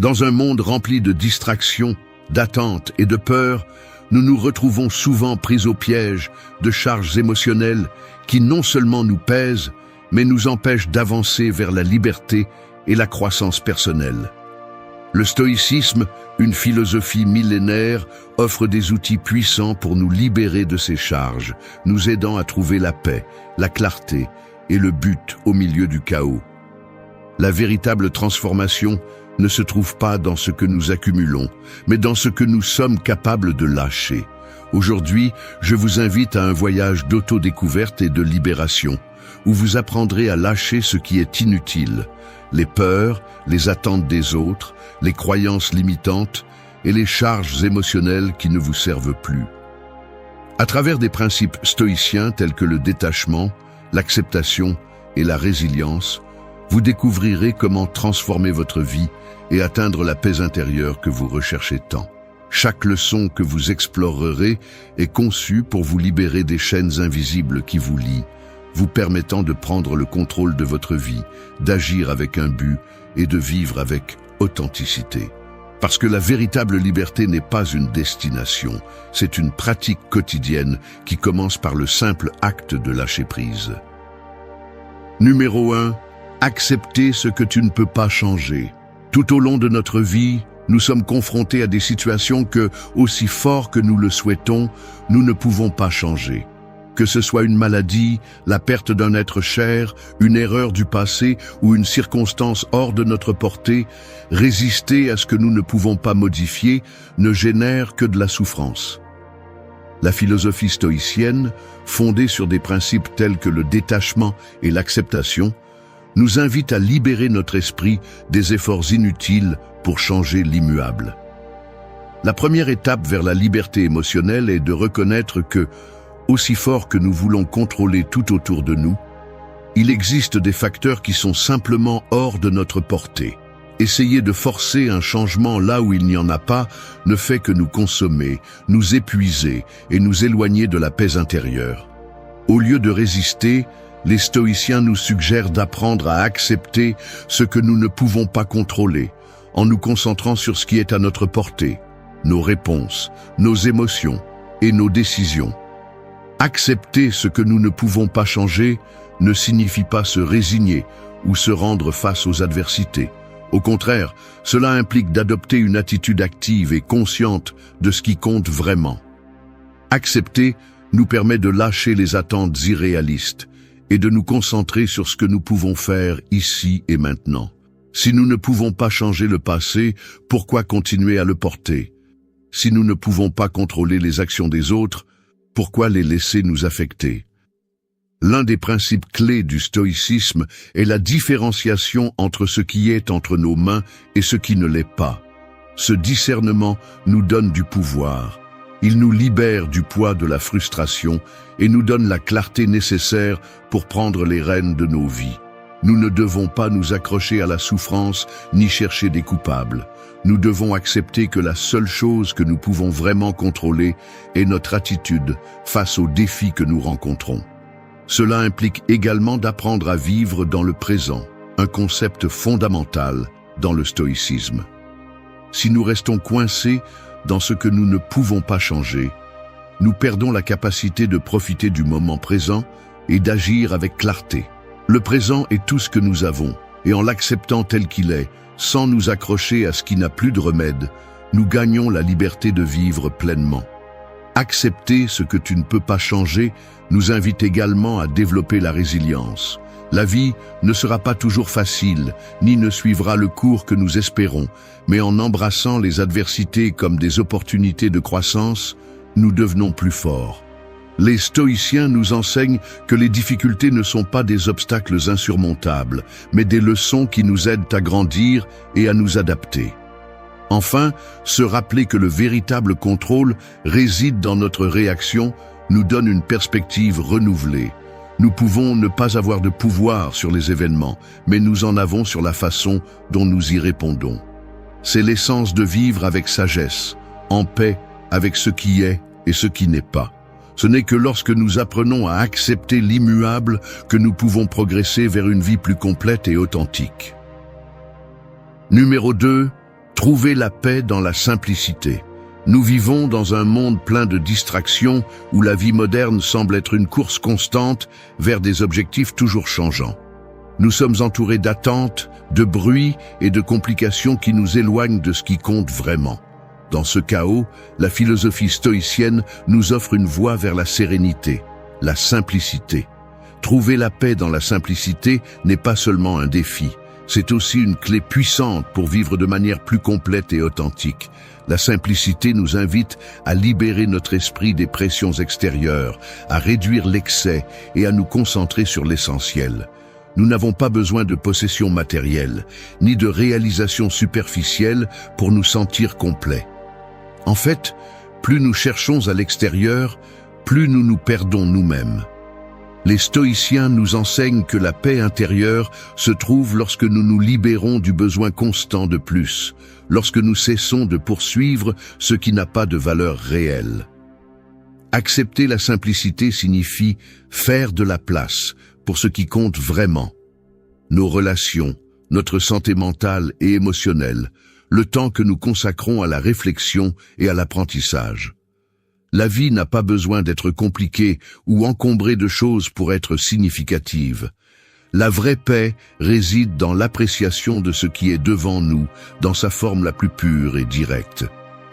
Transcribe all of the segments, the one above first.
Dans un monde rempli de distractions, d'attentes et de peurs, nous nous retrouvons souvent pris au piège de charges émotionnelles qui non seulement nous pèsent, mais nous empêchent d'avancer vers la liberté et la croissance personnelle. Le stoïcisme, une philosophie millénaire, offre des outils puissants pour nous libérer de ces charges, nous aidant à trouver la paix, la clarté et le but au milieu du chaos. La véritable transformation ne se trouve pas dans ce que nous accumulons, mais dans ce que nous sommes capables de lâcher. Aujourd'hui, je vous invite à un voyage d'autodécouverte et de libération, où vous apprendrez à lâcher ce qui est inutile, les peurs, les attentes des autres, les croyances limitantes et les charges émotionnelles qui ne vous servent plus. À travers des principes stoïciens tels que le détachement, l'acceptation et la résilience, vous découvrirez comment transformer votre vie et atteindre la paix intérieure que vous recherchez tant. Chaque leçon que vous explorerez est conçue pour vous libérer des chaînes invisibles qui vous lient, vous permettant de prendre le contrôle de votre vie, d'agir avec un but et de vivre avec authenticité. Parce que la véritable liberté n'est pas une destination, c'est une pratique quotidienne qui commence par le simple acte de lâcher prise. Numéro 1. Accepter ce que tu ne peux pas changer. Tout au long de notre vie, nous sommes confrontés à des situations que, aussi fort que nous le souhaitons, nous ne pouvons pas changer. Que ce soit une maladie, la perte d'un être cher, une erreur du passé ou une circonstance hors de notre portée, résister à ce que nous ne pouvons pas modifier ne génère que de la souffrance. La philosophie stoïcienne, fondée sur des principes tels que le détachement et l'acceptation, nous invite à libérer notre esprit des efforts inutiles pour changer l'immuable. La première étape vers la liberté émotionnelle est de reconnaître que, aussi fort que nous voulons contrôler tout autour de nous, il existe des facteurs qui sont simplement hors de notre portée. Essayer de forcer un changement là où il n'y en a pas ne fait que nous consommer, nous épuiser et nous éloigner de la paix intérieure. Au lieu de résister, les stoïciens nous suggèrent d'apprendre à accepter ce que nous ne pouvons pas contrôler, en nous concentrant sur ce qui est à notre portée, nos réponses, nos émotions et nos décisions. Accepter ce que nous ne pouvons pas changer ne signifie pas se résigner ou se rendre face aux adversités. Au contraire, cela implique d'adopter une attitude active et consciente de ce qui compte vraiment. Accepter nous permet de lâcher les attentes irréalistes et de nous concentrer sur ce que nous pouvons faire ici et maintenant. Si nous ne pouvons pas changer le passé, pourquoi continuer à le porter? Si nous ne pouvons pas contrôler les actions des autres, pourquoi les laisser nous affecter? L'un des principes clés du stoïcisme est la différenciation entre ce qui est entre nos mains et ce qui ne l'est pas. Ce discernement nous donne du pouvoir. Il nous libère du poids de la frustration et nous donne la clarté nécessaire pour prendre les rênes de nos vies. Nous ne devons pas nous accrocher à la souffrance ni chercher des coupables. Nous devons accepter que la seule chose que nous pouvons vraiment contrôler est notre attitude face aux défis que nous rencontrons. Cela implique également d'apprendre à vivre dans le présent, un concept fondamental dans le stoïcisme. Si nous restons coincés dans ce que nous ne pouvons pas changer, nous perdons la capacité de profiter du moment présent et d'agir avec clarté. Le présent est tout ce que nous avons, et en l'acceptant tel qu'il est, sans nous accrocher à ce qui n'a plus de remède, nous gagnons la liberté de vivre pleinement. Accepter ce que tu ne peux pas changer nous invite également à développer la résilience. La vie ne sera pas toujours facile, ni ne suivra le cours que nous espérons, mais en embrassant les adversités comme des opportunités de croissance, nous devenons plus forts. Les stoïciens nous enseignent que les difficultés ne sont pas des obstacles insurmontables, mais des leçons qui nous aident à grandir et à nous adapter. Enfin, se rappeler que le véritable contrôle réside dans notre réaction nous donne une perspective renouvelée. Nous pouvons ne pas avoir de pouvoir sur les événements, mais nous en avons sur la façon dont nous y répondons. C'est l'essence de vivre avec sagesse, en paix avec ce qui est et ce qui n'est pas. Ce n'est que lorsque nous apprenons à accepter l'immuable que nous pouvons progresser vers une vie plus complète et authentique. Numéro 2. Trouver la paix dans la simplicité. Nous vivons dans un monde plein de distractions où la vie moderne semble être une course constante vers des objectifs toujours changeants. Nous sommes entourés d'attentes, de bruit et de complications qui nous éloignent de ce qui compte vraiment. Dans ce chaos, la philosophie stoïcienne nous offre une voie vers la sérénité, la simplicité. Trouver la paix dans la simplicité n'est pas seulement un défi, c'est aussi une clé puissante pour vivre de manière plus complète et authentique. La simplicité nous invite à libérer notre esprit des pressions extérieures, à réduire l'excès et à nous concentrer sur l'essentiel. Nous n'avons pas besoin de possessions matérielles, ni de réalisations superficielles pour nous sentir complets. En fait, plus nous cherchons à l'extérieur, plus nous nous perdons nous-mêmes. Les stoïciens nous enseignent que la paix intérieure se trouve lorsque nous nous libérons du besoin constant de plus, lorsque nous cessons de poursuivre ce qui n'a pas de valeur réelle. Accepter la simplicité signifie faire de la place pour ce qui compte vraiment. Nos relations, notre santé mentale et émotionnelle, le temps que nous consacrons à la réflexion et à l'apprentissage. La vie n'a pas besoin d'être compliquée ou encombrée de choses pour être significative. La vraie paix réside dans l'appréciation de ce qui est devant nous, dans sa forme la plus pure et directe.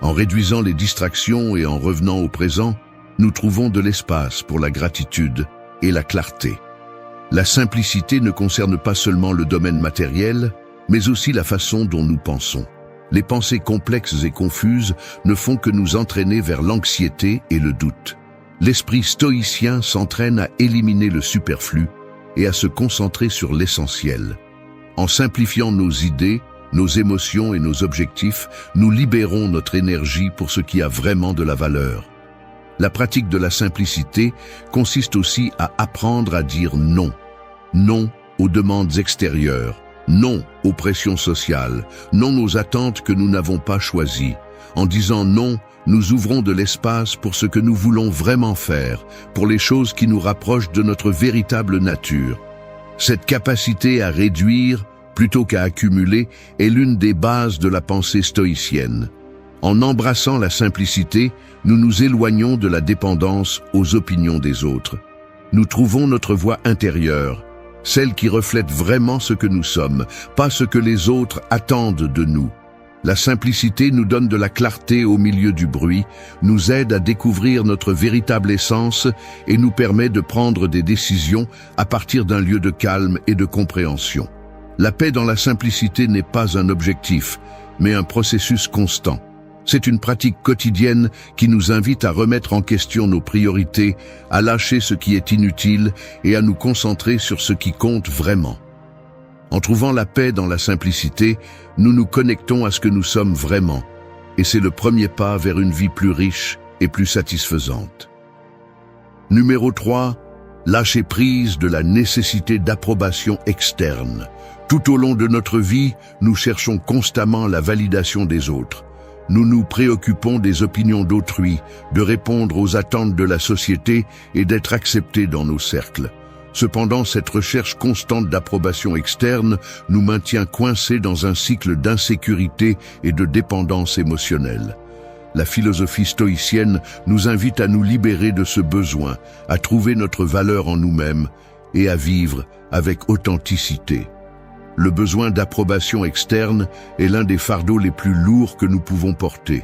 En réduisant les distractions et en revenant au présent, nous trouvons de l'espace pour la gratitude et la clarté. La simplicité ne concerne pas seulement le domaine matériel, mais aussi la façon dont nous pensons. Les pensées complexes et confuses ne font que nous entraîner vers l'anxiété et le doute. L'esprit stoïcien s'entraîne à éliminer le superflu et à se concentrer sur l'essentiel. En simplifiant nos idées, nos émotions et nos objectifs, nous libérons notre énergie pour ce qui a vraiment de la valeur. La pratique de la simplicité consiste aussi à apprendre à dire non. Non aux demandes extérieures. Non aux pressions sociales, non aux attentes que nous n'avons pas choisies. En disant non, nous ouvrons de l'espace pour ce que nous voulons vraiment faire, pour les choses qui nous rapprochent de notre véritable nature. Cette capacité à réduire, plutôt qu'à accumuler, est l'une des bases de la pensée stoïcienne. En embrassant la simplicité, nous nous éloignons de la dépendance aux opinions des autres. Nous trouvons notre voie intérieure, celle qui reflète vraiment ce que nous sommes, pas ce que les autres attendent de nous. La simplicité nous donne de la clarté au milieu du bruit, nous aide à découvrir notre véritable essence et nous permet de prendre des décisions à partir d'un lieu de calme et de compréhension. La paix dans la simplicité n'est pas un objectif, mais un processus constant. C'est une pratique quotidienne qui nous invite à remettre en question nos priorités, à lâcher ce qui est inutile et à nous concentrer sur ce qui compte vraiment. En trouvant la paix dans la simplicité, nous nous connectons à ce que nous sommes vraiment, et c'est le premier pas vers une vie plus riche et plus satisfaisante. Numéro 3. Lâcher prise de la nécessité d'approbation externe. Tout au long de notre vie, nous cherchons constamment la validation des autres. Nous nous préoccupons des opinions d'autrui, de répondre aux attentes de la société et d'être acceptés dans nos cercles. Cependant, cette recherche constante d'approbation externe nous maintient coincés dans un cycle d'insécurité et de dépendance émotionnelle. La philosophie stoïcienne nous invite à nous libérer de ce besoin, à trouver notre valeur en nous-mêmes et à vivre avec authenticité. Le besoin d'approbation externe est l'un des fardeaux les plus lourds que nous pouvons porter.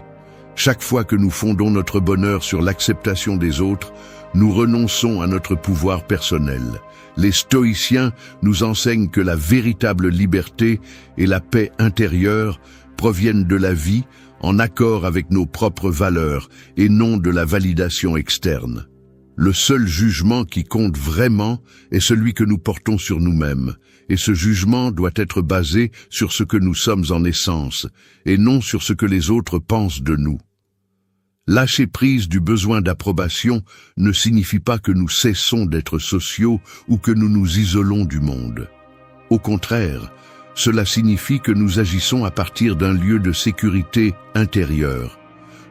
Chaque fois que nous fondons notre bonheur sur l'acceptation des autres, nous renonçons à notre pouvoir personnel. Les stoïciens nous enseignent que la véritable liberté et la paix intérieure proviennent de la vie en accord avec nos propres valeurs et non de la validation externe. Le seul jugement qui compte vraiment est celui que nous portons sur nous-mêmes, et ce jugement doit être basé sur ce que nous sommes en essence, et non sur ce que les autres pensent de nous. Lâcher prise du besoin d'approbation ne signifie pas que nous cessons d'être sociaux ou que nous nous isolons du monde. Au contraire, cela signifie que nous agissons à partir d'un lieu de sécurité intérieure.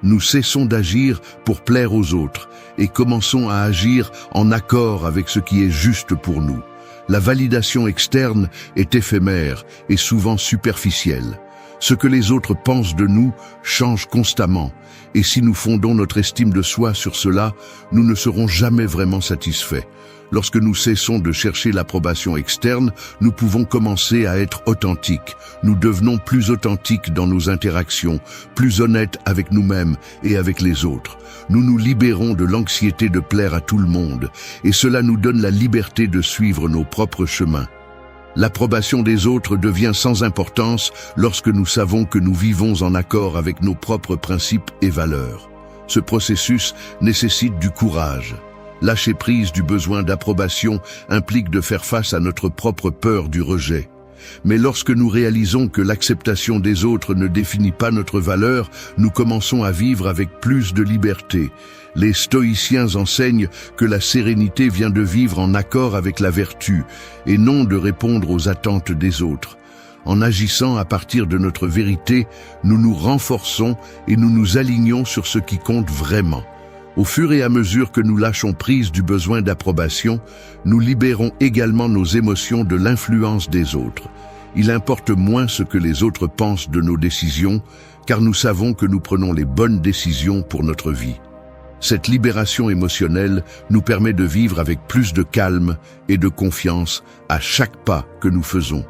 Nous cessons d'agir pour plaire aux autres et commençons à agir en accord avec ce qui est juste pour nous. La validation externe est éphémère et souvent superficielle. Ce que les autres pensent de nous change constamment, et si nous fondons notre estime de soi sur cela, nous ne serons jamais vraiment satisfaits. Lorsque nous cessons de chercher l'approbation externe, nous pouvons commencer à être authentiques. Nous devenons plus authentiques dans nos interactions, plus honnêtes avec nous-mêmes et avec les autres. Nous nous libérons de l'anxiété de plaire à tout le monde, et cela nous donne la liberté de suivre nos propres chemins. L'approbation des autres devient sans importance lorsque nous savons que nous vivons en accord avec nos propres principes et valeurs. Ce processus nécessite du courage. Lâcher prise du besoin d'approbation implique de faire face à notre propre peur du rejet. Mais lorsque nous réalisons que l'acceptation des autres ne définit pas notre valeur, nous commençons à vivre avec plus de liberté. Les stoïciens enseignent que la sérénité vient de vivre en accord avec la vertu, et non de répondre aux attentes des autres. En agissant à partir de notre vérité, nous nous renforçons et nous nous alignons sur ce qui compte vraiment. Au fur et à mesure que nous lâchons prise du besoin d'approbation, nous libérons également nos émotions de l'influence des autres. Il importe moins ce que les autres pensent de nos décisions, car nous savons que nous prenons les bonnes décisions pour notre vie. Cette libération émotionnelle nous permet de vivre avec plus de calme et de confiance à chaque pas que nous faisons.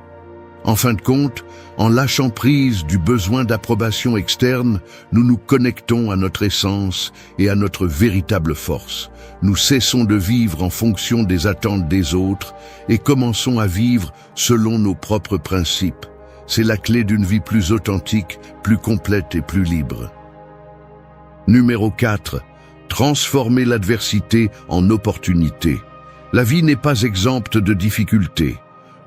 En fin de compte, en lâchant prise du besoin d'approbation externe, nous nous connectons à notre essence et à notre véritable force. Nous cessons de vivre en fonction des attentes des autres et commençons à vivre selon nos propres principes. C'est la clé d'une vie plus authentique, plus complète et plus libre. Numéro 4. Transformer l'adversité en opportunité. La vie n'est pas exempte de difficultés.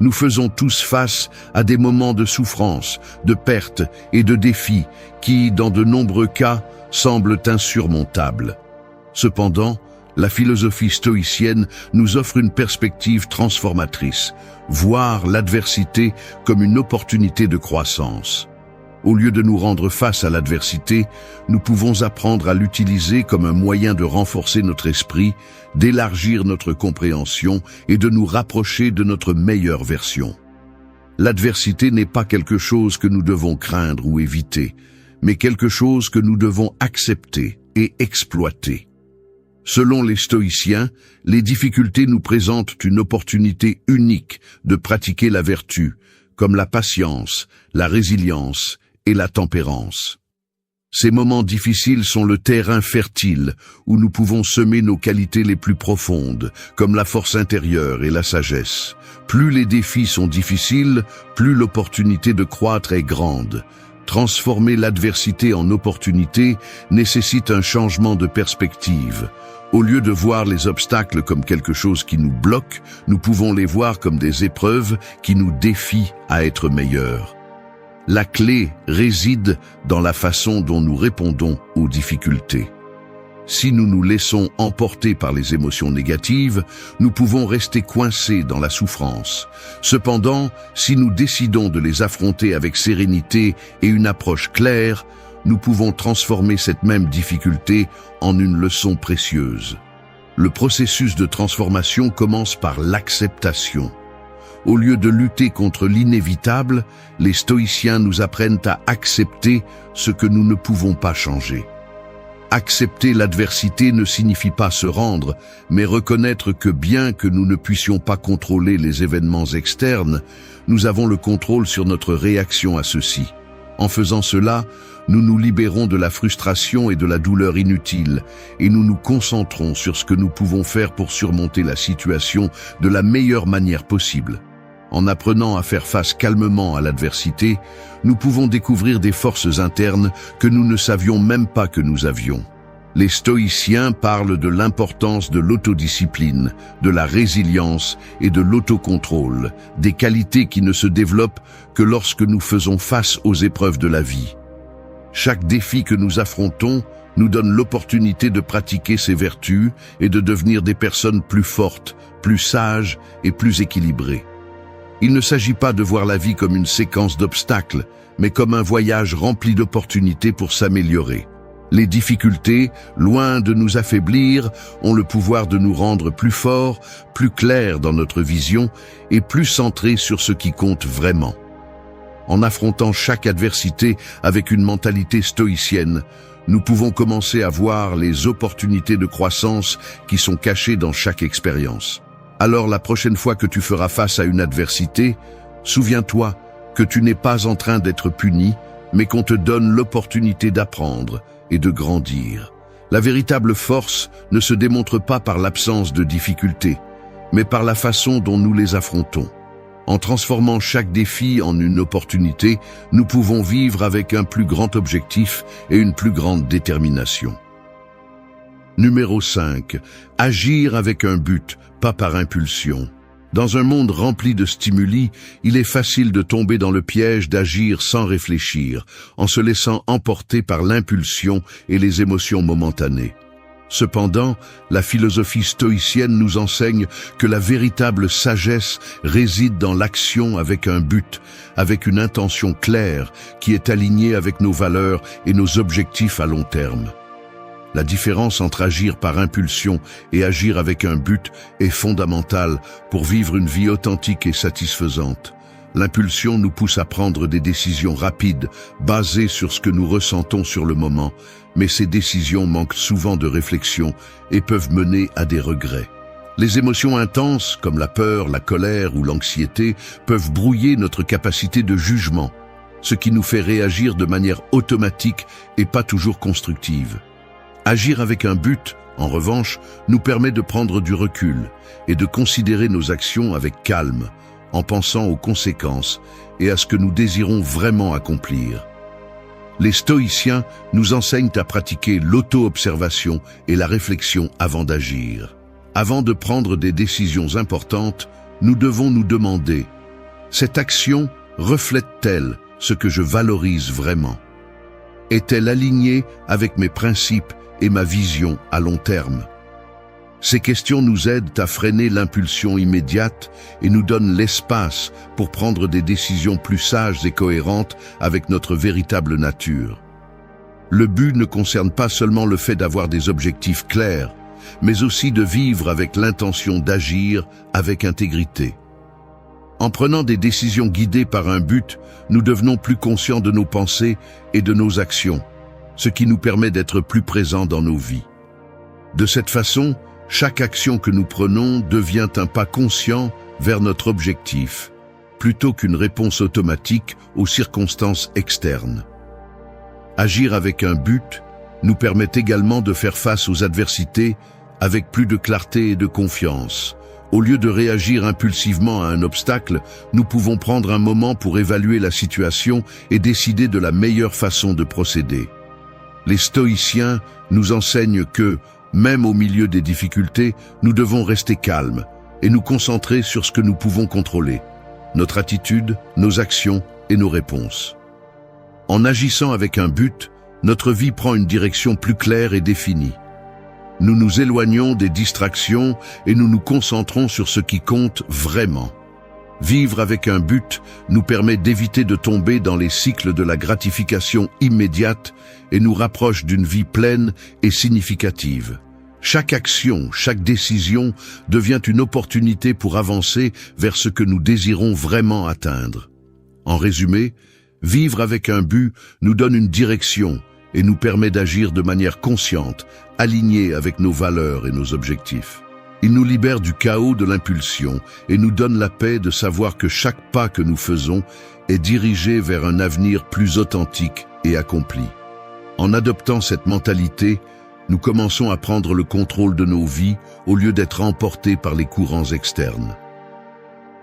Nous faisons tous face à des moments de souffrance, de perte et de défis qui, dans de nombreux cas, semblent insurmontables. Cependant, la philosophie stoïcienne nous offre une perspective transformatrice, voir l'adversité comme une opportunité de croissance. Au lieu de nous rendre face à l'adversité, nous pouvons apprendre à l'utiliser comme un moyen de renforcer notre esprit, d'élargir notre compréhension et de nous rapprocher de notre meilleure version. L'adversité n'est pas quelque chose que nous devons craindre ou éviter, mais quelque chose que nous devons accepter et exploiter. Selon les stoïciens, les difficultés nous présentent une opportunité unique de pratiquer la vertu, comme la patience, la résilience et la tempérance. Ces moments difficiles sont le terrain fertile où nous pouvons semer nos qualités les plus profondes, comme la force intérieure et la sagesse. Plus les défis sont difficiles, plus l'opportunité de croître est grande. Transformer l'adversité en opportunité nécessite un changement de perspective. Au lieu de voir les obstacles comme quelque chose qui nous bloque, nous pouvons les voir comme des épreuves qui nous défient à être meilleurs. La clé réside dans la façon dont nous répondons aux difficultés. Si nous nous laissons emporter par les émotions négatives, nous pouvons rester coincés dans la souffrance. Cependant, si nous décidons de les affronter avec sérénité et une approche claire, nous pouvons transformer cette même difficulté en une leçon précieuse. Le processus de transformation commence par l'acceptation. Au lieu de lutter contre l'inévitable, les stoïciens nous apprennent à accepter ce que nous ne pouvons pas changer. Accepter l'adversité ne signifie pas se rendre, mais reconnaître que bien que nous ne puissions pas contrôler les événements externes, nous avons le contrôle sur notre réaction à ceux-ci. En faisant cela, nous nous libérons de la frustration et de la douleur inutile, et nous nous concentrons sur ce que nous pouvons faire pour surmonter la situation de la meilleure manière possible. En apprenant à faire face calmement à l'adversité, nous pouvons découvrir des forces internes que nous ne savions même pas que nous avions. Les stoïciens parlent de l'importance de l'autodiscipline, de la résilience et de l'autocontrôle, des qualités qui ne se développent que lorsque nous faisons face aux épreuves de la vie. Chaque défi que nous affrontons nous donne l'opportunité de pratiquer ces vertus et de devenir des personnes plus fortes, plus sages et plus équilibrées. Il ne s'agit pas de voir la vie comme une séquence d'obstacles, mais comme un voyage rempli d'opportunités pour s'améliorer. Les difficultés, loin de nous affaiblir, ont le pouvoir de nous rendre plus forts, plus clairs dans notre vision et plus centrés sur ce qui compte vraiment. En affrontant chaque adversité avec une mentalité stoïcienne, nous pouvons commencer à voir les opportunités de croissance qui sont cachées dans chaque expérience. Alors la prochaine fois que tu feras face à une adversité, souviens-toi que tu n'es pas en train d'être puni, mais qu'on te donne l'opportunité d'apprendre et de grandir. La véritable force ne se démontre pas par l'absence de difficultés, mais par la façon dont nous les affrontons. En transformant chaque défi en une opportunité, nous pouvons vivre avec un plus grand objectif et une plus grande détermination. Numéro 5. Agir avec un but, pas par impulsion. Dans un monde rempli de stimuli, il est facile de tomber dans le piège d'agir sans réfléchir, en se laissant emporter par l'impulsion et les émotions momentanées. Cependant, la philosophie stoïcienne nous enseigne que la véritable sagesse réside dans l'action avec un but, avec une intention claire qui est alignée avec nos valeurs et nos objectifs à long terme. La différence entre agir par impulsion et agir avec un but est fondamentale pour vivre une vie authentique et satisfaisante. L'impulsion nous pousse à prendre des décisions rapides, basées sur ce que nous ressentons sur le moment, mais ces décisions manquent souvent de réflexion et peuvent mener à des regrets. Les émotions intenses, comme la peur, la colère ou l'anxiété, peuvent brouiller notre capacité de jugement, ce qui nous fait réagir de manière automatique et pas toujours constructive. Agir avec un but, en revanche, nous permet de prendre du recul et de considérer nos actions avec calme, en pensant aux conséquences et à ce que nous désirons vraiment accomplir. Les stoïciens nous enseignent à pratiquer l'auto-observation et la réflexion avant d'agir. Avant de prendre des décisions importantes, nous devons nous demander: cette action reflète-t-elle ce que je valorise vraiment? Est-elle alignée avec mes principes et ma vision à long terme? Ces questions nous aident à freiner l'impulsion immédiate et nous donnent l'espace pour prendre des décisions plus sages et cohérentes avec notre véritable nature. Le but ne concerne pas seulement le fait d'avoir des objectifs clairs, mais aussi de vivre avec l'intention d'agir avec intégrité. En prenant des décisions guidées par un but, nous devenons plus conscients de nos pensées et de nos actions, ce qui nous permet d'être plus présents dans nos vies. De cette façon, chaque action que nous prenons devient un pas conscient vers notre objectif, plutôt qu'une réponse automatique aux circonstances externes. Agir avec un but nous permet également de faire face aux adversités avec plus de clarté et de confiance. Au lieu de réagir impulsivement à un obstacle, nous pouvons prendre un moment pour évaluer la situation et décider de la meilleure façon de procéder. Les stoïciens nous enseignent que, même au milieu des difficultés, nous devons rester calmes et nous concentrer sur ce que nous pouvons contrôler, notre attitude, nos actions et nos réponses. En agissant avec un but, notre vie prend une direction plus claire et définie. Nous nous éloignons des distractions et nous nous concentrons sur ce qui compte vraiment. Vivre avec un but nous permet d'éviter de tomber dans les cycles de la gratification immédiate et nous rapproche d'une vie pleine et significative. Chaque action, chaque décision devient une opportunité pour avancer vers ce que nous désirons vraiment atteindre. En résumé, vivre avec un but nous donne une direction et nous permet d'agir de manière consciente, alignée avec nos valeurs et nos objectifs. Il nous libère du chaos de l'impulsion et nous donne la paix de savoir que chaque pas que nous faisons est dirigé vers un avenir plus authentique et accompli. En adoptant cette mentalité, nous commençons à prendre le contrôle de nos vies au lieu d'être emportés par les courants externes.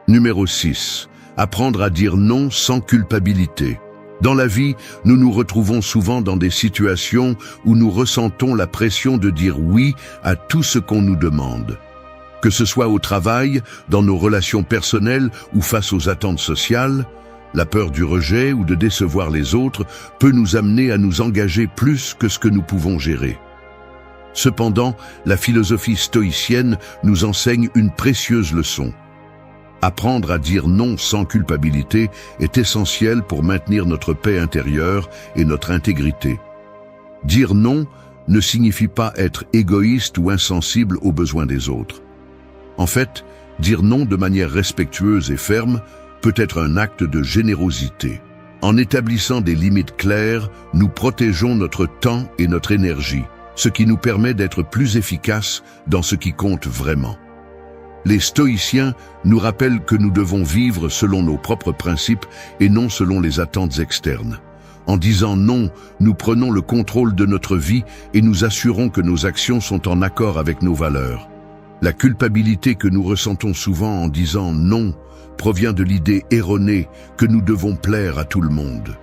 Numéro 6. Apprendre à dire non sans culpabilité. Dans la vie, nous nous retrouvons souvent dans des situations où nous ressentons la pression de dire oui à tout ce qu'on nous demande. Que ce soit au travail, dans nos relations personnelles ou face aux attentes sociales, la peur du rejet ou de décevoir les autres peut nous amener à nous engager plus que ce que nous pouvons gérer. Cependant, la philosophie stoïcienne nous enseigne une précieuse leçon. Apprendre à dire non sans culpabilité est essentiel pour maintenir notre paix intérieure et notre intégrité. Dire non ne signifie pas être égoïste ou insensible aux besoins des autres. En fait, dire non de manière respectueuse et ferme peut être un acte de générosité. En établissant des limites claires, nous protégeons notre temps et notre énergie, ce qui nous permet d'être plus efficaces dans ce qui compte vraiment. Les stoïciens nous rappellent que nous devons vivre selon nos propres principes et non selon les attentes externes. En disant non, nous prenons le contrôle de notre vie et nous assurons que nos actions sont en accord avec nos valeurs. La culpabilité que nous ressentons souvent en disant non provient de l'idée erronée que nous devons plaire à tout le monde.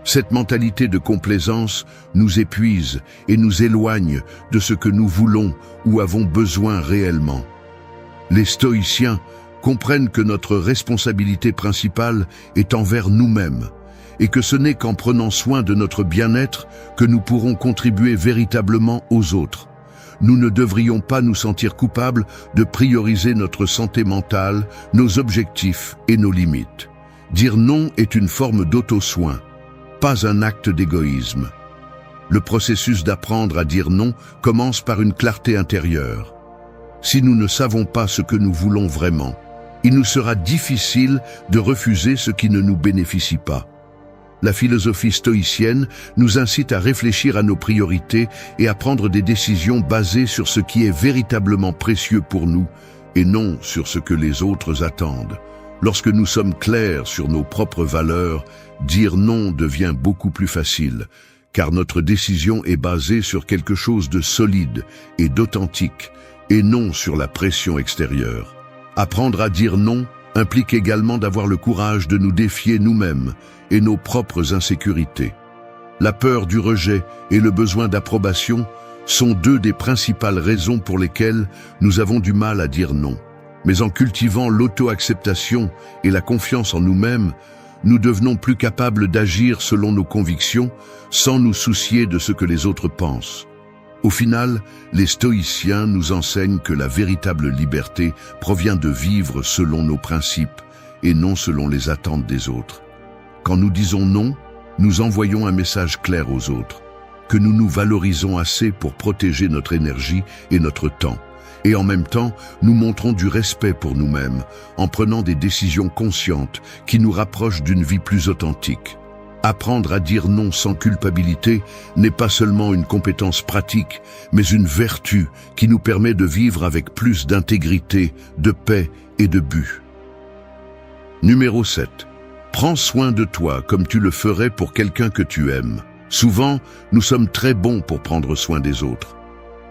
Cette mentalité de complaisance nous épuise et nous éloigne de ce que nous voulons ou avons besoin réellement. Les stoïciens comprennent que notre responsabilité principale est envers nous-mêmes et que ce n'est qu'en prenant soin de notre bien-être que nous pourrons contribuer véritablement aux autres. Nous ne devrions pas nous sentir coupables de prioriser notre santé mentale, nos objectifs et nos limites. Dire non est une forme d'auto-soin, pas un acte d'égoïsme. Le processus d'apprendre à dire non commence par une clarté intérieure. Si nous ne savons pas ce que nous voulons vraiment, il nous sera difficile de refuser ce qui ne nous bénéficie pas. La philosophie stoïcienne nous incite à réfléchir à nos priorités et à prendre des décisions basées sur ce qui est véritablement précieux pour nous et non sur ce que les autres attendent. Lorsque nous sommes clairs sur nos propres valeurs, dire non devient beaucoup plus facile, car notre décision est basée sur quelque chose de solide et d'authentique, et non sur la pression extérieure. Apprendre à dire non implique également d'avoir le courage de nous défier nous-mêmes et nos propres insécurités. La peur du rejet et le besoin d'approbation sont deux des principales raisons pour lesquelles nous avons du mal à dire non. Mais en cultivant l'auto-acceptation et la confiance en nous-mêmes, nous devenons plus capables d'agir selon nos convictions sans nous soucier de ce que les autres pensent. Au final, les stoïciens nous enseignent que la véritable liberté provient de vivre selon nos principes et non selon les attentes des autres. Quand nous disons non, nous envoyons un message clair aux autres, que nous nous valorisons assez pour protéger notre énergie et notre temps. Et en même temps, nous montrons du respect pour nous-mêmes en prenant des décisions conscientes qui nous rapprochent d'une vie plus authentique. Apprendre à dire non sans culpabilité n'est pas seulement une compétence pratique, mais une vertu qui nous permet de vivre avec plus d'intégrité, de paix et de but. Numéro 7. Prends soin de toi comme tu le ferais pour quelqu'un que tu aimes. Souvent, nous sommes très bons pour prendre soin des autres.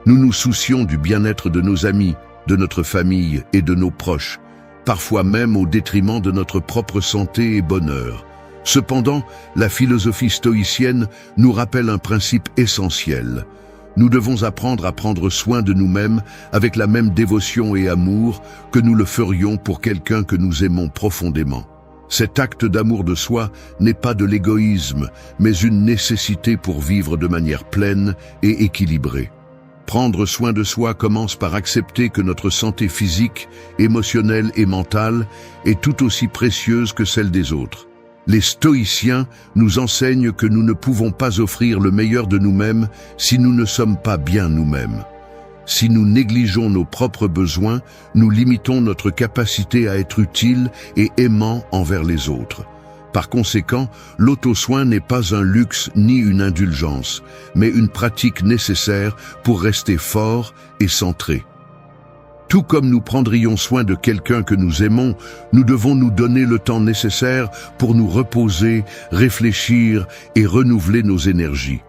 Nous nous soucions du bien-être de nos amis, de notre famille et de nos proches, parfois même au détriment de notre propre santé et bonheur. Cependant, la philosophie stoïcienne nous rappelle un principe essentiel. Nous devons apprendre à prendre soin de nous-mêmes avec la même dévotion et amour que nous le ferions pour quelqu'un que nous aimons profondément. Cet acte d'amour de soi n'est pas de l'égoïsme, mais une nécessité pour vivre de manière pleine et équilibrée. Prendre soin de soi commence par accepter que notre santé physique, émotionnelle et mentale est tout aussi précieuse que celle des autres. Les stoïciens nous enseignent que nous ne pouvons pas offrir le meilleur de nous-mêmes si nous ne sommes pas bien nous-mêmes. Si nous négligeons nos propres besoins, nous limitons notre capacité à être utile et aimant envers les autres. Par conséquent, l'auto-soin n'est pas un luxe ni une indulgence, mais une pratique nécessaire pour rester fort et centré. Tout comme nous prendrions soin de quelqu'un que nous aimons, nous devons nous donner le temps nécessaire pour nous reposer, réfléchir et renouveler nos énergies.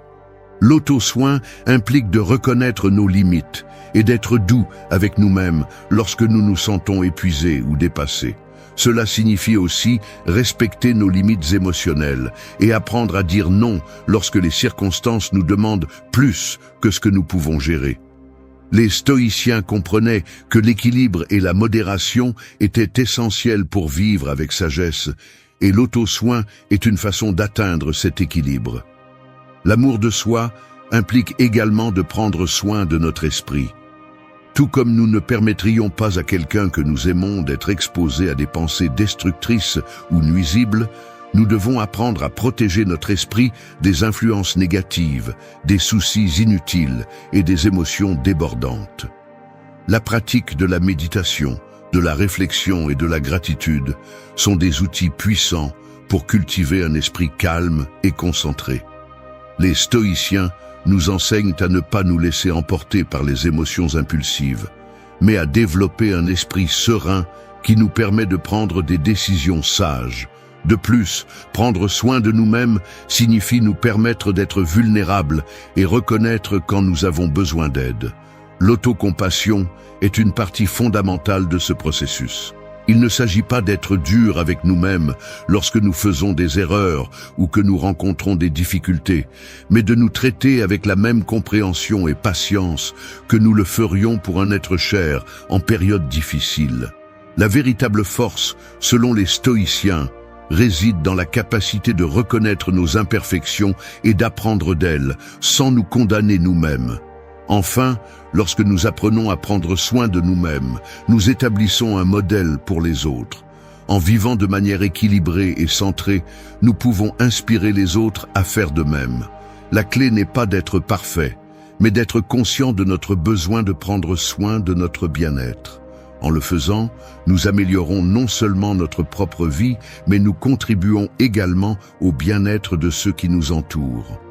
L'auto-soin implique de reconnaître nos limites et d'être doux avec nous-mêmes lorsque nous nous sentons épuisés ou dépassés. Cela signifie aussi respecter nos limites émotionnelles et apprendre à dire non lorsque les circonstances nous demandent plus que ce que nous pouvons gérer. Les stoïciens comprenaient que l'équilibre et la modération étaient essentiels pour vivre avec sagesse, et l'auto-soin est une façon d'atteindre cet équilibre. L'amour de soi implique également de prendre soin de notre esprit. Tout comme nous ne permettrions pas à quelqu'un que nous aimons d'être exposé à des pensées destructrices ou nuisibles, nous devons apprendre à protéger notre esprit des influences négatives, des soucis inutiles et des émotions débordantes. La pratique de la méditation, de la réflexion et de la gratitude sont des outils puissants pour cultiver un esprit calme et concentré. Les stoïciens nous enseignent à ne pas nous laisser emporter par les émotions impulsives, mais à développer un esprit serein qui nous permet de prendre des décisions sages. De plus, prendre soin de nous-mêmes signifie nous permettre d'être vulnérables et reconnaître quand nous avons besoin d'aide. L'autocompassion est une partie fondamentale de ce processus. Il ne s'agit pas d'être dur avec nous-mêmes lorsque nous faisons des erreurs ou que nous rencontrons des difficultés, mais de nous traiter avec la même compréhension et patience que nous le ferions pour un être cher en période difficile. La véritable force, selon les stoïciens, réside dans la capacité de reconnaître nos imperfections et d'apprendre d'elles, sans nous condamner nous-mêmes. Enfin, lorsque nous apprenons à prendre soin de nous-mêmes, nous établissons un modèle pour les autres. En vivant de manière équilibrée et centrée, nous pouvons inspirer les autres à faire de même. La clé n'est pas d'être parfait, mais d'être conscient de notre besoin de prendre soin de notre bien-être. En le faisant, nous améliorons non seulement notre propre vie, mais nous contribuons également au bien-être de ceux qui nous entourent.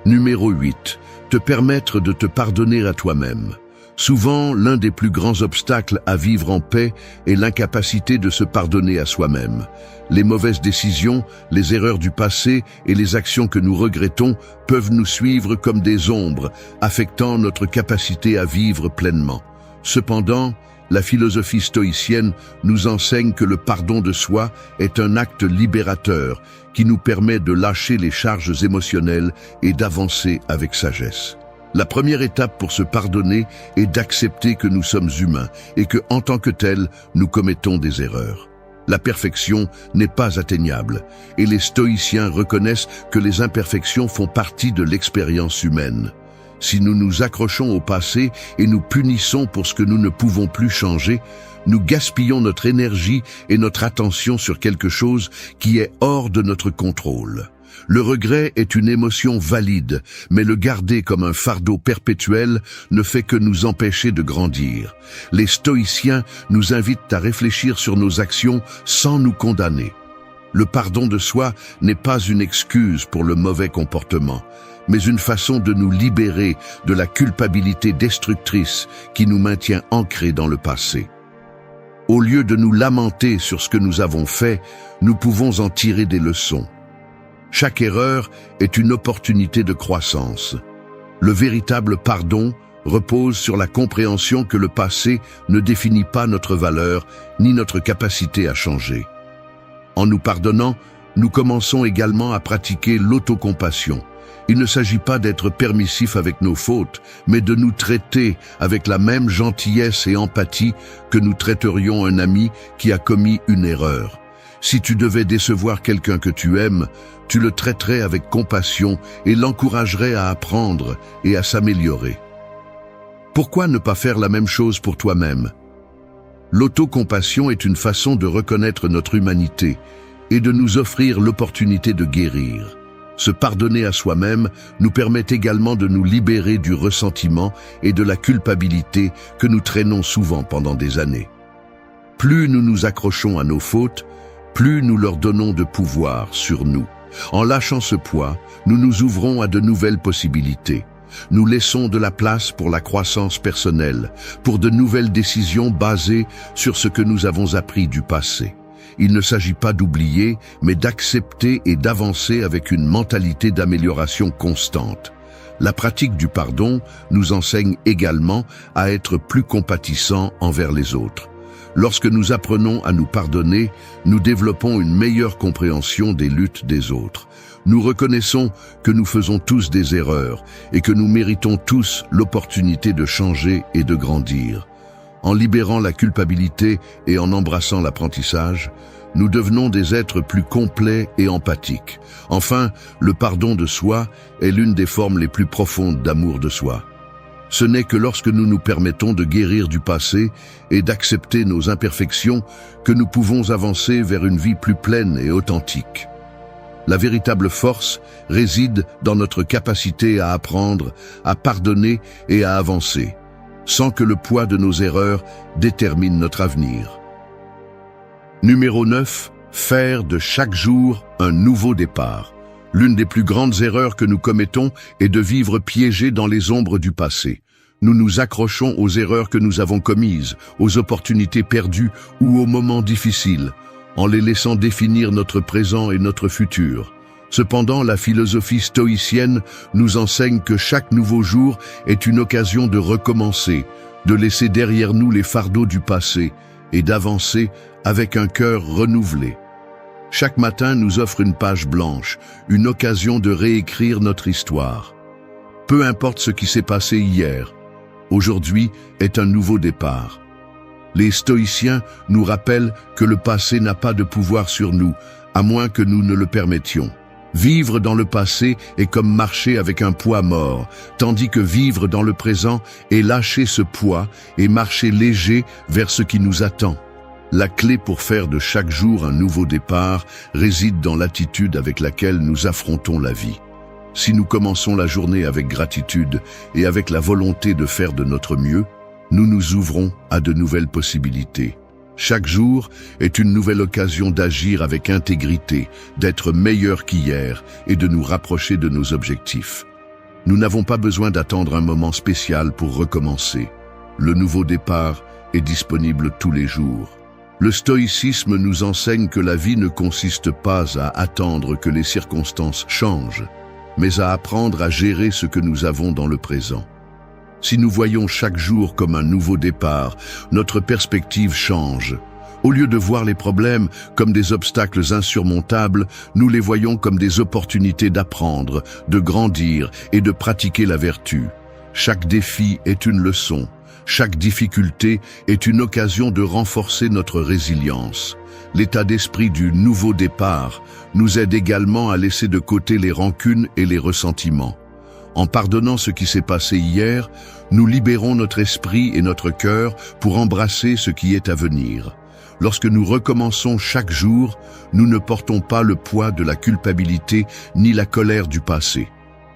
Numéro 8. Te permettre de te pardonner à toi-même. Souvent, l'un des plus grands obstacles à vivre en paix est l'incapacité de se pardonner à soi-même. Les mauvaises décisions, les erreurs du passé et les actions que nous regrettons peuvent nous suivre comme des ombres, affectant notre capacité à vivre pleinement. Cependant, la philosophie stoïcienne nous enseigne que le pardon de soi est un acte libérateur qui nous permet de lâcher les charges émotionnelles et d'avancer avec sagesse. La première étape pour se pardonner est d'accepter que nous sommes humains et que, en tant que tels, nous commettons des erreurs. La perfection n'est pas atteignable et les stoïciens reconnaissent que les imperfections font partie de l'expérience humaine. Si nous nous accrochons au passé et nous punissons pour ce que nous ne pouvons plus changer, nous gaspillons notre énergie et notre attention sur quelque chose qui est hors de notre contrôle. Le regret est une émotion valide, mais le garder comme un fardeau perpétuel ne fait que nous empêcher de grandir. Les stoïciens nous invitent à réfléchir sur nos actions sans nous condamner. Le pardon de soi n'est pas une excuse pour le mauvais comportement, mais une façon de nous libérer de la culpabilité destructrice qui nous maintient ancrés dans le passé. Au lieu de nous lamenter sur ce que nous avons fait, nous pouvons en tirer des leçons. Chaque erreur est une opportunité de croissance. Le véritable pardon repose sur la compréhension que le passé ne définit pas notre valeur ni notre capacité à changer. En nous pardonnant, nous commençons également à pratiquer l'autocompassion. Il ne s'agit pas d'être permissif avec nos fautes, mais de nous traiter avec la même gentillesse et empathie que nous traiterions un ami qui a commis une erreur. Si tu devais décevoir quelqu'un que tu aimes, tu le traiterais avec compassion et l'encouragerais à apprendre et à s'améliorer. Pourquoi ne pas faire la même chose pour toi-même? L'autocompassion est une façon de reconnaître notre humanité et de nous offrir l'opportunité de guérir. Se pardonner à soi-même nous permet également de nous libérer du ressentiment et de la culpabilité que nous traînons souvent pendant des années. Plus nous nous accrochons à nos fautes, plus nous leur donnons de pouvoir sur nous. En lâchant ce poids, nous nous ouvrons à de nouvelles possibilités. Nous laissons de la place pour la croissance personnelle, pour de nouvelles décisions basées sur ce que nous avons appris du passé. Il ne s'agit pas d'oublier, mais d'accepter et d'avancer avec une mentalité d'amélioration constante. La pratique du pardon nous enseigne également à être plus compatissants envers les autres. Lorsque nous apprenons à nous pardonner, nous développons une meilleure compréhension des luttes des autres. Nous reconnaissons que nous faisons tous des erreurs et que nous méritons tous l'opportunité de changer et de grandir. En libérant la culpabilité et en embrassant l'apprentissage, nous devenons des êtres plus complets et empathiques. Enfin, le pardon de soi est l'une des formes les plus profondes d'amour de soi. Ce n'est que lorsque nous nous permettons de guérir du passé et d'accepter nos imperfections que nous pouvons avancer vers une vie plus pleine et authentique. La véritable force réside dans notre capacité à apprendre, à pardonner et à avancer, sans que le poids de nos erreurs détermine notre avenir. Numéro 9. Faire de chaque jour un nouveau départ. L'une des plus grandes erreurs que nous commettons est de vivre piégés dans les ombres du passé. Nous nous accrochons aux erreurs que nous avons commises, aux opportunités perdues ou aux moments difficiles, en les laissant définir notre présent et notre futur. Cependant, la philosophie stoïcienne nous enseigne que chaque nouveau jour est une occasion de recommencer, de laisser derrière nous les fardeaux du passé et d'avancer avec un cœur renouvelé. Chaque matin nous offre une page blanche, une occasion de réécrire notre histoire. Peu importe ce qui s'est passé hier, aujourd'hui est un nouveau départ. Les stoïciens nous rappellent que le passé n'a pas de pouvoir sur nous, à moins que nous ne le permettions. Vivre dans le passé est comme marcher avec un poids mort, tandis que vivre dans le présent est lâcher ce poids et marcher léger vers ce qui nous attend. La clé pour faire de chaque jour un nouveau départ réside dans l'attitude avec laquelle nous affrontons la vie. Si nous commençons la journée avec gratitude et avec la volonté de faire de notre mieux, nous nous ouvrons à de nouvelles possibilités. Chaque jour est une nouvelle occasion d'agir avec intégrité, d'être meilleur qu'hier et de nous rapprocher de nos objectifs. Nous n'avons pas besoin d'attendre un moment spécial pour recommencer. Le nouveau départ est disponible tous les jours. Le stoïcisme nous enseigne que la vie ne consiste pas à attendre que les circonstances changent, mais à apprendre à gérer ce que nous avons dans le présent. Si nous voyons chaque jour comme un nouveau départ, notre perspective change. Au lieu de voir les problèmes comme des obstacles insurmontables, nous les voyons comme des opportunités d'apprendre, de grandir et de pratiquer la vertu. Chaque défi est une leçon. Chaque difficulté est une occasion de renforcer notre résilience. L'état d'esprit du nouveau départ nous aide également à laisser de côté les rancunes et les ressentiments. En pardonnant ce qui s'est passé hier, nous libérons notre esprit et notre cœur pour embrasser ce qui est à venir. Lorsque nous recommençons chaque jour, nous ne portons pas le poids de la culpabilité ni la colère du passé.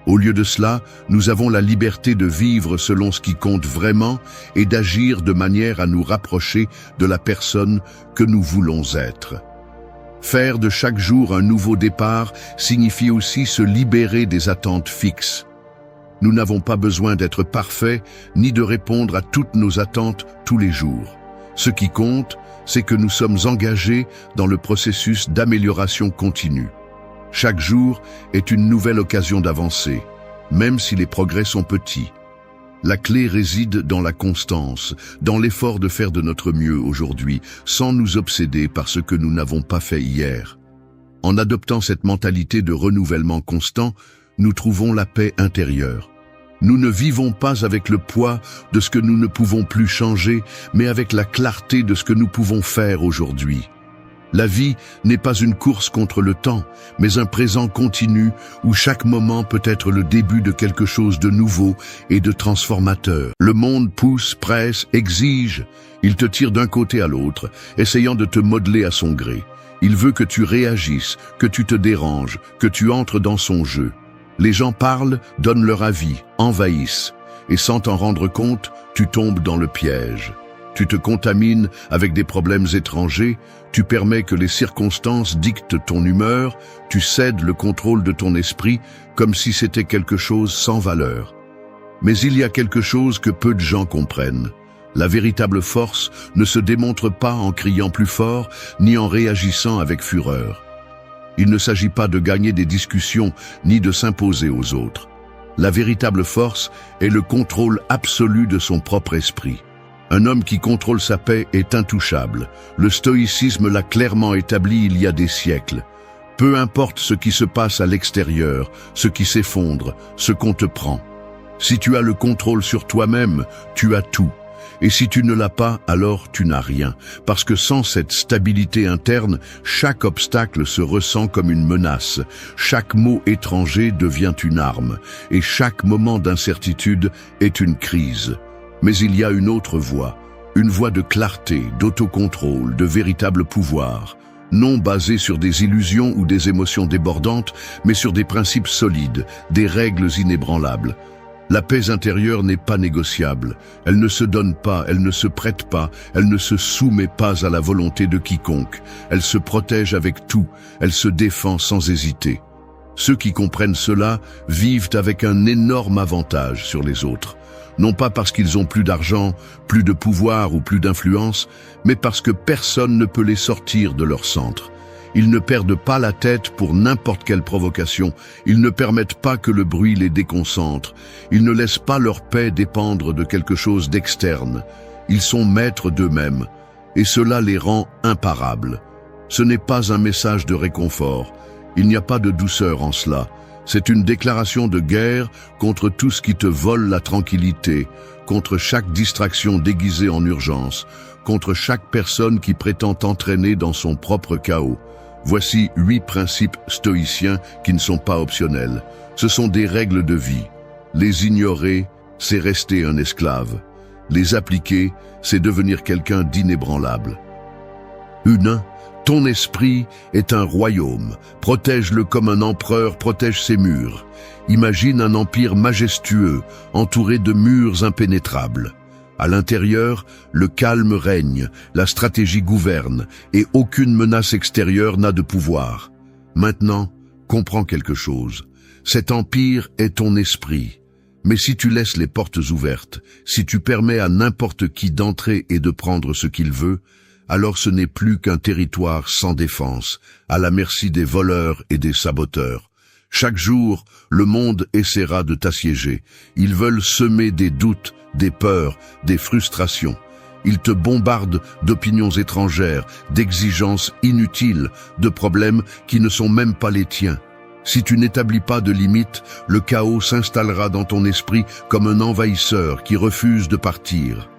Au lieu de cela, nous avons la liberté de vivre selon ce qui compte vraiment et d'agir de manière à nous rapprocher de la personne que nous voulons être. Faire de chaque jour un nouveau départ signifie aussi se libérer des attentes fixes. Nous n'avons pas besoin d'être parfaits ni de répondre à toutes nos attentes tous les jours. Ce qui compte, c'est que nous sommes engagés dans le processus d'amélioration continue. Chaque jour est une nouvelle occasion d'avancer, même si les progrès sont petits. La clé réside dans la constance, dans l'effort de faire de notre mieux aujourd'hui, sans nous obséder par ce que nous n'avons pas fait hier. En adoptant cette mentalité de renouvellement constant, nous trouvons la paix intérieure. Nous ne vivons pas avec le poids de ce que nous ne pouvons plus changer, mais avec la clarté de ce que nous pouvons faire aujourd'hui. La vie n'est pas une course contre le temps, mais un présent continu où chaque moment peut être le début de quelque chose de nouveau et de transformateur. Le monde pousse, presse, exige. Il te tire d'un côté à l'autre, essayant de te modeler à son gré. Il veut que tu réagisses, que tu te déranges, que tu entres dans son jeu. Les gens parlent, donnent leur avis, envahissent. Et sans t'en rendre compte, tu tombes dans le piège. Tu te contamines avec des problèmes étrangers, tu permets que les circonstances dictent ton humeur, tu cèdes le contrôle de ton esprit comme si c'était quelque chose sans valeur. Mais il y a quelque chose que peu de gens comprennent. La véritable force ne se démontre pas en criant plus fort, ni en réagissant avec fureur. Il ne s'agit pas de gagner des discussions, ni de s'imposer aux autres. La véritable force est le contrôle absolu de son propre esprit. Un homme qui contrôle sa paix est intouchable. Le stoïcisme l'a clairement établi il y a des siècles. Peu importe ce qui se passe à l'extérieur, ce qui s'effondre, ce qu'on te prend. Si tu as le contrôle sur toi-même, tu as tout. Et si tu ne l'as pas, alors tu n'as rien. Parce que sans cette stabilité interne, chaque obstacle se ressent comme une menace. Chaque mot étranger devient une arme. Et chaque moment d'incertitude est une crise. Mais il y a une autre voie, une voie de clarté, d'autocontrôle, de véritable pouvoir, non basée sur des illusions ou des émotions débordantes, mais sur des principes solides, des règles inébranlables. La paix intérieure n'est pas négociable. Elle ne se donne pas, elle ne se prête pas, elle ne se soumet pas à la volonté de quiconque. Elle se protège avec tout, elle se défend sans hésiter. Ceux qui comprennent cela vivent avec un énorme avantage sur les autres. Non pas parce qu'ils ont plus d'argent, plus de pouvoir ou plus d'influence, mais parce que personne ne peut les sortir de leur centre. Ils ne perdent pas la tête pour n'importe quelle provocation. Ils ne permettent pas que le bruit les déconcentre. Ils ne laissent pas leur paix dépendre de quelque chose d'externe. Ils sont maîtres d'eux-mêmes, et cela les rend imparables. Ce n'est pas un message de réconfort. Il n'y a pas de douceur en cela. C'est une déclaration de guerre contre tout ce qui te vole la tranquillité, contre chaque distraction déguisée en urgence, contre chaque personne qui prétend t'entraîner dans son propre chaos. Voici 8 principes stoïciens qui ne sont pas optionnels. Ce sont des règles de vie. Les ignorer, c'est rester un esclave. Les appliquer, c'est devenir quelqu'un d'inébranlable. 1. Ton esprit est un royaume. Protège-le comme un empereur protège ses murs. Imagine un empire majestueux, entouré de murs impénétrables. À l'intérieur, le calme règne, la stratégie gouverne, et aucune menace extérieure n'a de pouvoir. Maintenant, comprends quelque chose. Cet empire est ton esprit. Mais si tu laisses les portes ouvertes, si tu permets à n'importe qui d'entrer et de prendre ce qu'il veut, alors ce n'est plus qu'un territoire sans défense, à la merci des voleurs et des saboteurs. Chaque jour, le monde essaiera de t'assiéger. Ils veulent semer des doutes, des peurs, des frustrations. Ils te bombardent d'opinions étrangères, d'exigences inutiles, de problèmes qui ne sont même pas les tiens. Si tu n'établis pas de limites, le chaos s'installera dans ton esprit comme un envahisseur qui refuse de partir.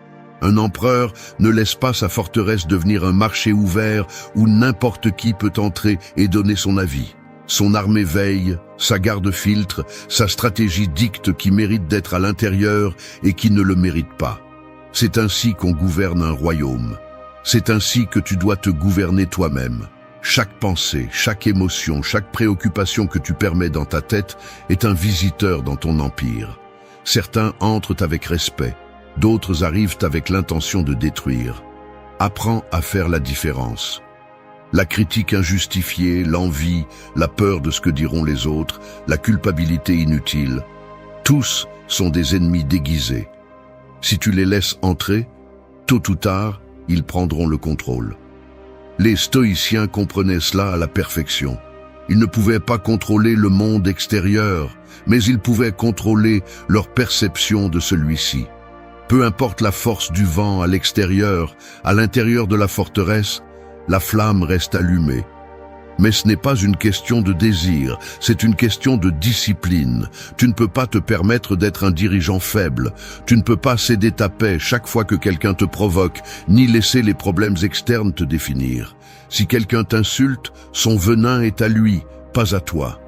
Un empereur ne laisse pas sa forteresse devenir un marché ouvert où n'importe qui peut entrer et donner son avis. Son armée veille, sa garde filtre, sa stratégie dicte qui mérite d'être à l'intérieur et qui ne le mérite pas. C'est ainsi qu'on gouverne un royaume. C'est ainsi que tu dois te gouverner toi-même. Chaque pensée, chaque émotion, chaque préoccupation que tu permets dans ta tête est un visiteur dans ton empire. Certains entrent avec respect, d'autres arrivent avec l'intention de détruire. Apprends à faire la différence. La critique injustifiée, l'envie, la peur de ce que diront les autres, la culpabilité inutile, tous sont des ennemis déguisés. Si tu les laisses entrer, tôt ou tard, ils prendront le contrôle. Les stoïciens comprenaient cela à la perfection. Ils ne pouvaient pas contrôler le monde extérieur, mais ils pouvaient contrôler leur perception de celui-ci. Peu importe la force du vent à l'extérieur, à l'intérieur de la forteresse, la flamme reste allumée. Mais ce n'est pas une question de désir, c'est une question de discipline. Tu ne peux pas te permettre d'être un dirigeant faible. Tu ne peux pas céder ta paix chaque fois que quelqu'un te provoque, ni laisser les problèmes externes te définir. Si quelqu'un t'insulte, son venin est à lui, pas à toi.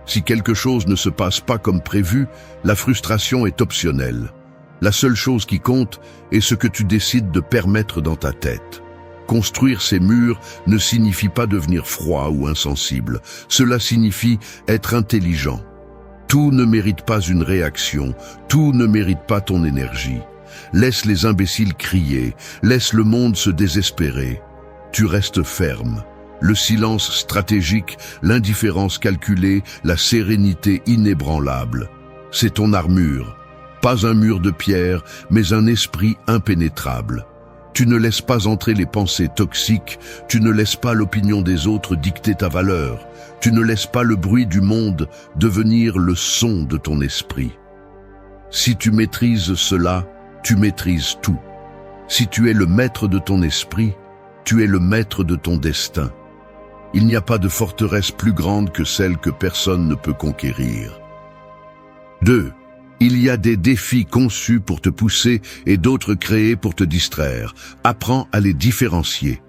Si quelque chose ne se passe pas comme prévu, la frustration est optionnelle. La seule chose qui compte est ce que tu décides de permettre dans ta tête. Construire ces murs ne signifie pas devenir froid ou insensible. Cela signifie être intelligent. Tout ne mérite pas une réaction. Tout ne mérite pas ton énergie. Laisse les imbéciles crier. Laisse le monde se désespérer. Tu restes ferme. Le silence stratégique, l'indifférence calculée, la sérénité inébranlable. C'est ton armure. Pas un mur de pierre, mais un esprit impénétrable. Tu ne laisses pas entrer les pensées toxiques, tu ne laisses pas l'opinion des autres dicter ta valeur, tu ne laisses pas le bruit du monde devenir le son de ton esprit. Si tu maîtrises cela, tu maîtrises tout. Si tu es le maître de ton esprit, tu es le maître de ton destin. Il n'y a pas de forteresse plus grande que celle que personne ne peut conquérir. 2. Il y a des défis conçus pour te pousser et d'autres créés pour te distraire. Apprends à les différencier.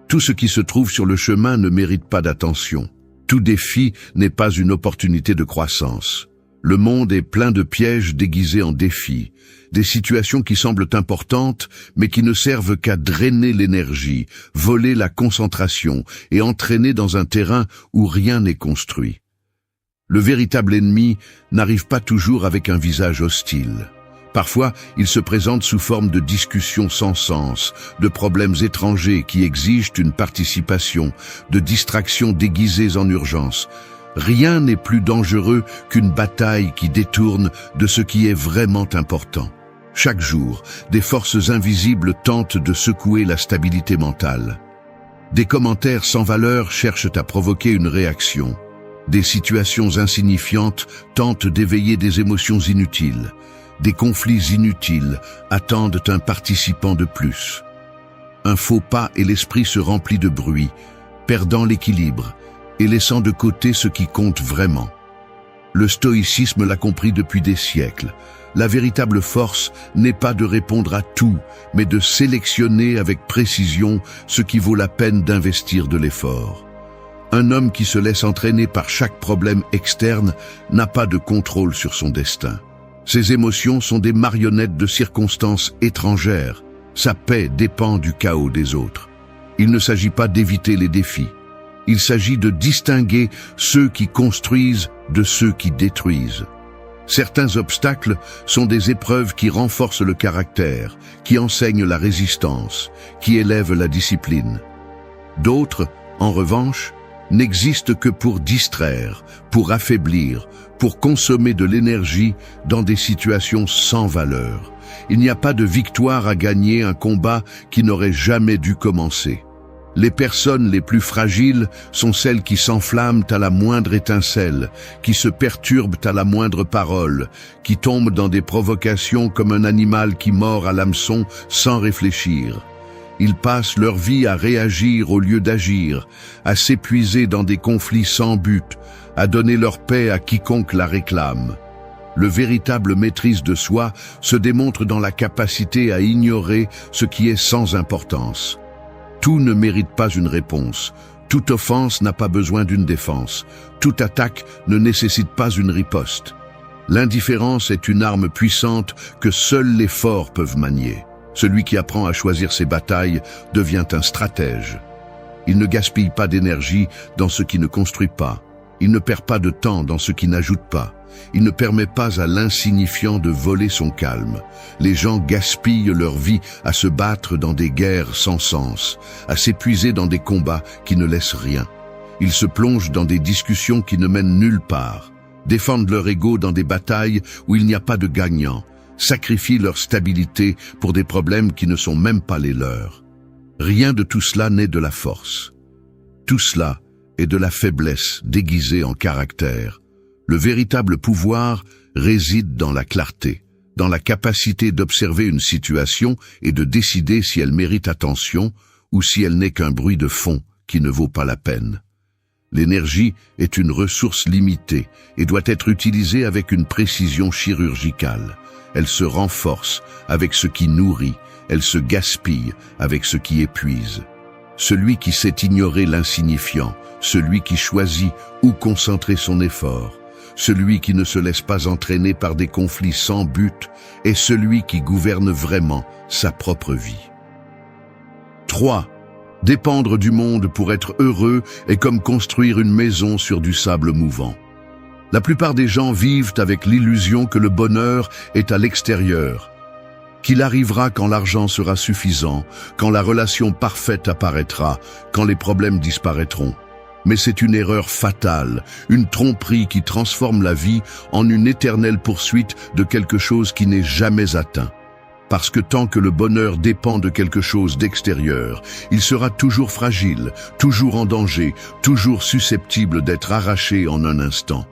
Tout ce qui se trouve sur le chemin ne mérite pas d'attention. Tout défi n'est pas une opportunité de croissance. Le monde est plein de pièges déguisés en défis, des situations qui semblent importantes mais qui ne servent qu'à drainer l'énergie, voler la concentration et entraîner dans un terrain où rien n'est construit. Le véritable ennemi n'arrive pas toujours avec un visage hostile. Parfois, il se présente sous forme de discussions sans sens, de problèmes étrangers qui exigent une participation, de distractions déguisées en urgence. Rien n'est plus dangereux qu'une bataille qui détourne de ce qui est vraiment important. Chaque jour, des forces invisibles tentent de secouer la stabilité mentale. Des commentaires sans valeur cherchent à provoquer une réaction. Des situations insignifiantes tentent d'éveiller des émotions inutiles. Des conflits inutiles attendent un participant de plus. Un faux pas et l'esprit se remplit de bruit, perdant l'équilibre et laissant de côté ce qui compte vraiment. Le stoïcisme l'a compris depuis des siècles. La véritable force n'est pas de répondre à tout, mais de sélectionner avec précision ce qui vaut la peine d'investir de l'effort. Un homme qui se laisse entraîner par chaque problème externe n'a pas de contrôle sur son destin. Ses émotions sont des marionnettes de circonstances étrangères. Sa paix dépend du chaos des autres. Il ne s'agit pas d'éviter les défis. Il s'agit de distinguer ceux qui construisent de ceux qui détruisent. Certains obstacles sont des épreuves qui renforcent le caractère, qui enseignent la résistance, qui élèvent la discipline. D'autres, en revanche, n'existent que pour distraire, pour affaiblir, pour consommer de l'énergie dans des situations sans valeur. Il n'y a pas de victoire à gagner un combat qui n'aurait jamais dû commencer. Les personnes les plus fragiles sont celles qui s'enflamment à la moindre étincelle, qui se perturbent à la moindre parole, qui tombent dans des provocations comme un animal qui mord à l'hameçon sans réfléchir. Ils passent leur vie à réagir au lieu d'agir, à s'épuiser dans des conflits sans but, à donner leur paix à quiconque la réclame. Le véritable maîtrise de soi se démontre dans la capacité à ignorer ce qui est sans importance. Tout ne mérite pas une réponse. Toute offense n'a pas besoin d'une défense. Toute attaque ne nécessite pas une riposte. L'indifférence est une arme puissante que seuls les forts peuvent manier. Celui qui apprend à choisir ses batailles devient un stratège. Il ne gaspille pas d'énergie dans ce qui ne construit pas. Il ne perd pas de temps dans ce qui n'ajoute pas. Il ne permet pas à l'insignifiant de voler son calme. Les gens gaspillent leur vie à se battre dans des guerres sans sens, à s'épuiser dans des combats qui ne laissent rien. Ils se plongent dans des discussions qui ne mènent nulle part, défendent leur ego dans des batailles où il n'y a pas de gagnant, sacrifient leur stabilité pour des problèmes qui ne sont même pas les leurs. Rien de tout cela n'est de la force. Tout cela est de la faiblesse déguisée en caractère. Le véritable pouvoir réside dans la clarté, dans la capacité d'observer une situation et de décider si elle mérite attention ou si elle n'est qu'un bruit de fond qui ne vaut pas la peine. L'énergie est une ressource limitée et doit être utilisée avec une précision chirurgicale. Elle se renforce avec ce qui nourrit, elle se gaspille avec ce qui épuise. Celui qui sait ignorer l'insignifiant, celui qui choisit où concentrer son effort, celui qui ne se laisse pas entraîner par des conflits sans but est celui qui gouverne vraiment sa propre vie. 3. Dépendre du monde pour être heureux est comme construire une maison sur du sable mouvant. La plupart des gens vivent avec l'illusion que le bonheur est à l'extérieur, qu'il arrivera quand l'argent sera suffisant, quand la relation parfaite apparaîtra, quand les problèmes disparaîtront. Mais c'est une erreur fatale, une tromperie qui transforme la vie en une éternelle poursuite de quelque chose qui n'est jamais atteint. Parce que tant que le bonheur dépend de quelque chose d'extérieur, il sera toujours fragile, toujours en danger, toujours susceptible d'être arraché en un instant.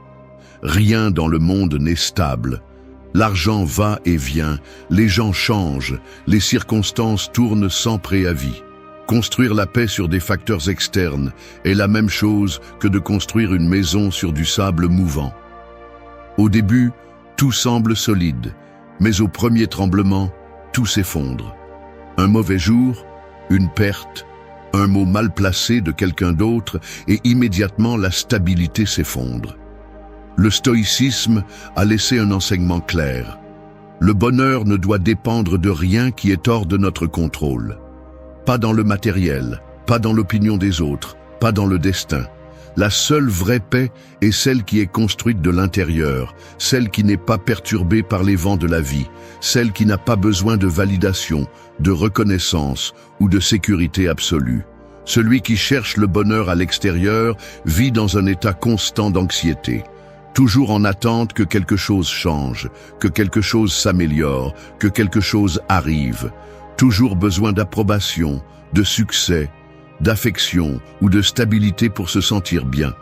Rien dans le monde n'est stable. L'argent va et vient, les gens changent, les circonstances tournent sans préavis. Construire la paix sur des facteurs externes est la même chose que de construire une maison sur du sable mouvant. Au début, tout semble solide, mais au premier tremblement, tout s'effondre. Un mauvais jour, une perte, un mot mal placé de quelqu'un d'autre et immédiatement la stabilité s'effondre. Le stoïcisme a laissé un enseignement clair. Le bonheur ne doit dépendre de rien qui est hors de notre contrôle. Pas dans le matériel, pas dans l'opinion des autres, pas dans le destin. La seule vraie paix est celle qui est construite de l'intérieur, celle qui n'est pas perturbée par les vents de la vie, celle qui n'a pas besoin de validation, de reconnaissance ou de sécurité absolue. Celui qui cherche le bonheur à l'extérieur vit dans un état constant d'anxiété, toujours en attente que quelque chose change, que quelque chose s'améliore, que quelque chose arrive, toujours besoin d'approbation, de succès, d'affection ou de stabilité pour se sentir bien.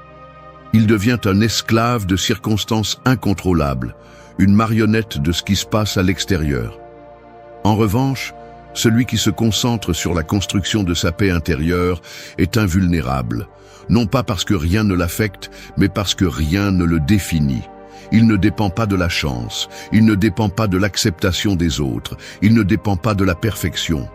Il devient un esclave de circonstances incontrôlables, une marionnette de ce qui se passe à l'extérieur. En revanche, celui qui se concentre sur la construction de sa paix intérieure est invulnérable, non pas parce que rien ne l'affecte, mais parce que rien ne le définit. Il ne dépend pas de la chance, il ne dépend pas de l'acceptation des autres, il ne dépend pas de la perfection.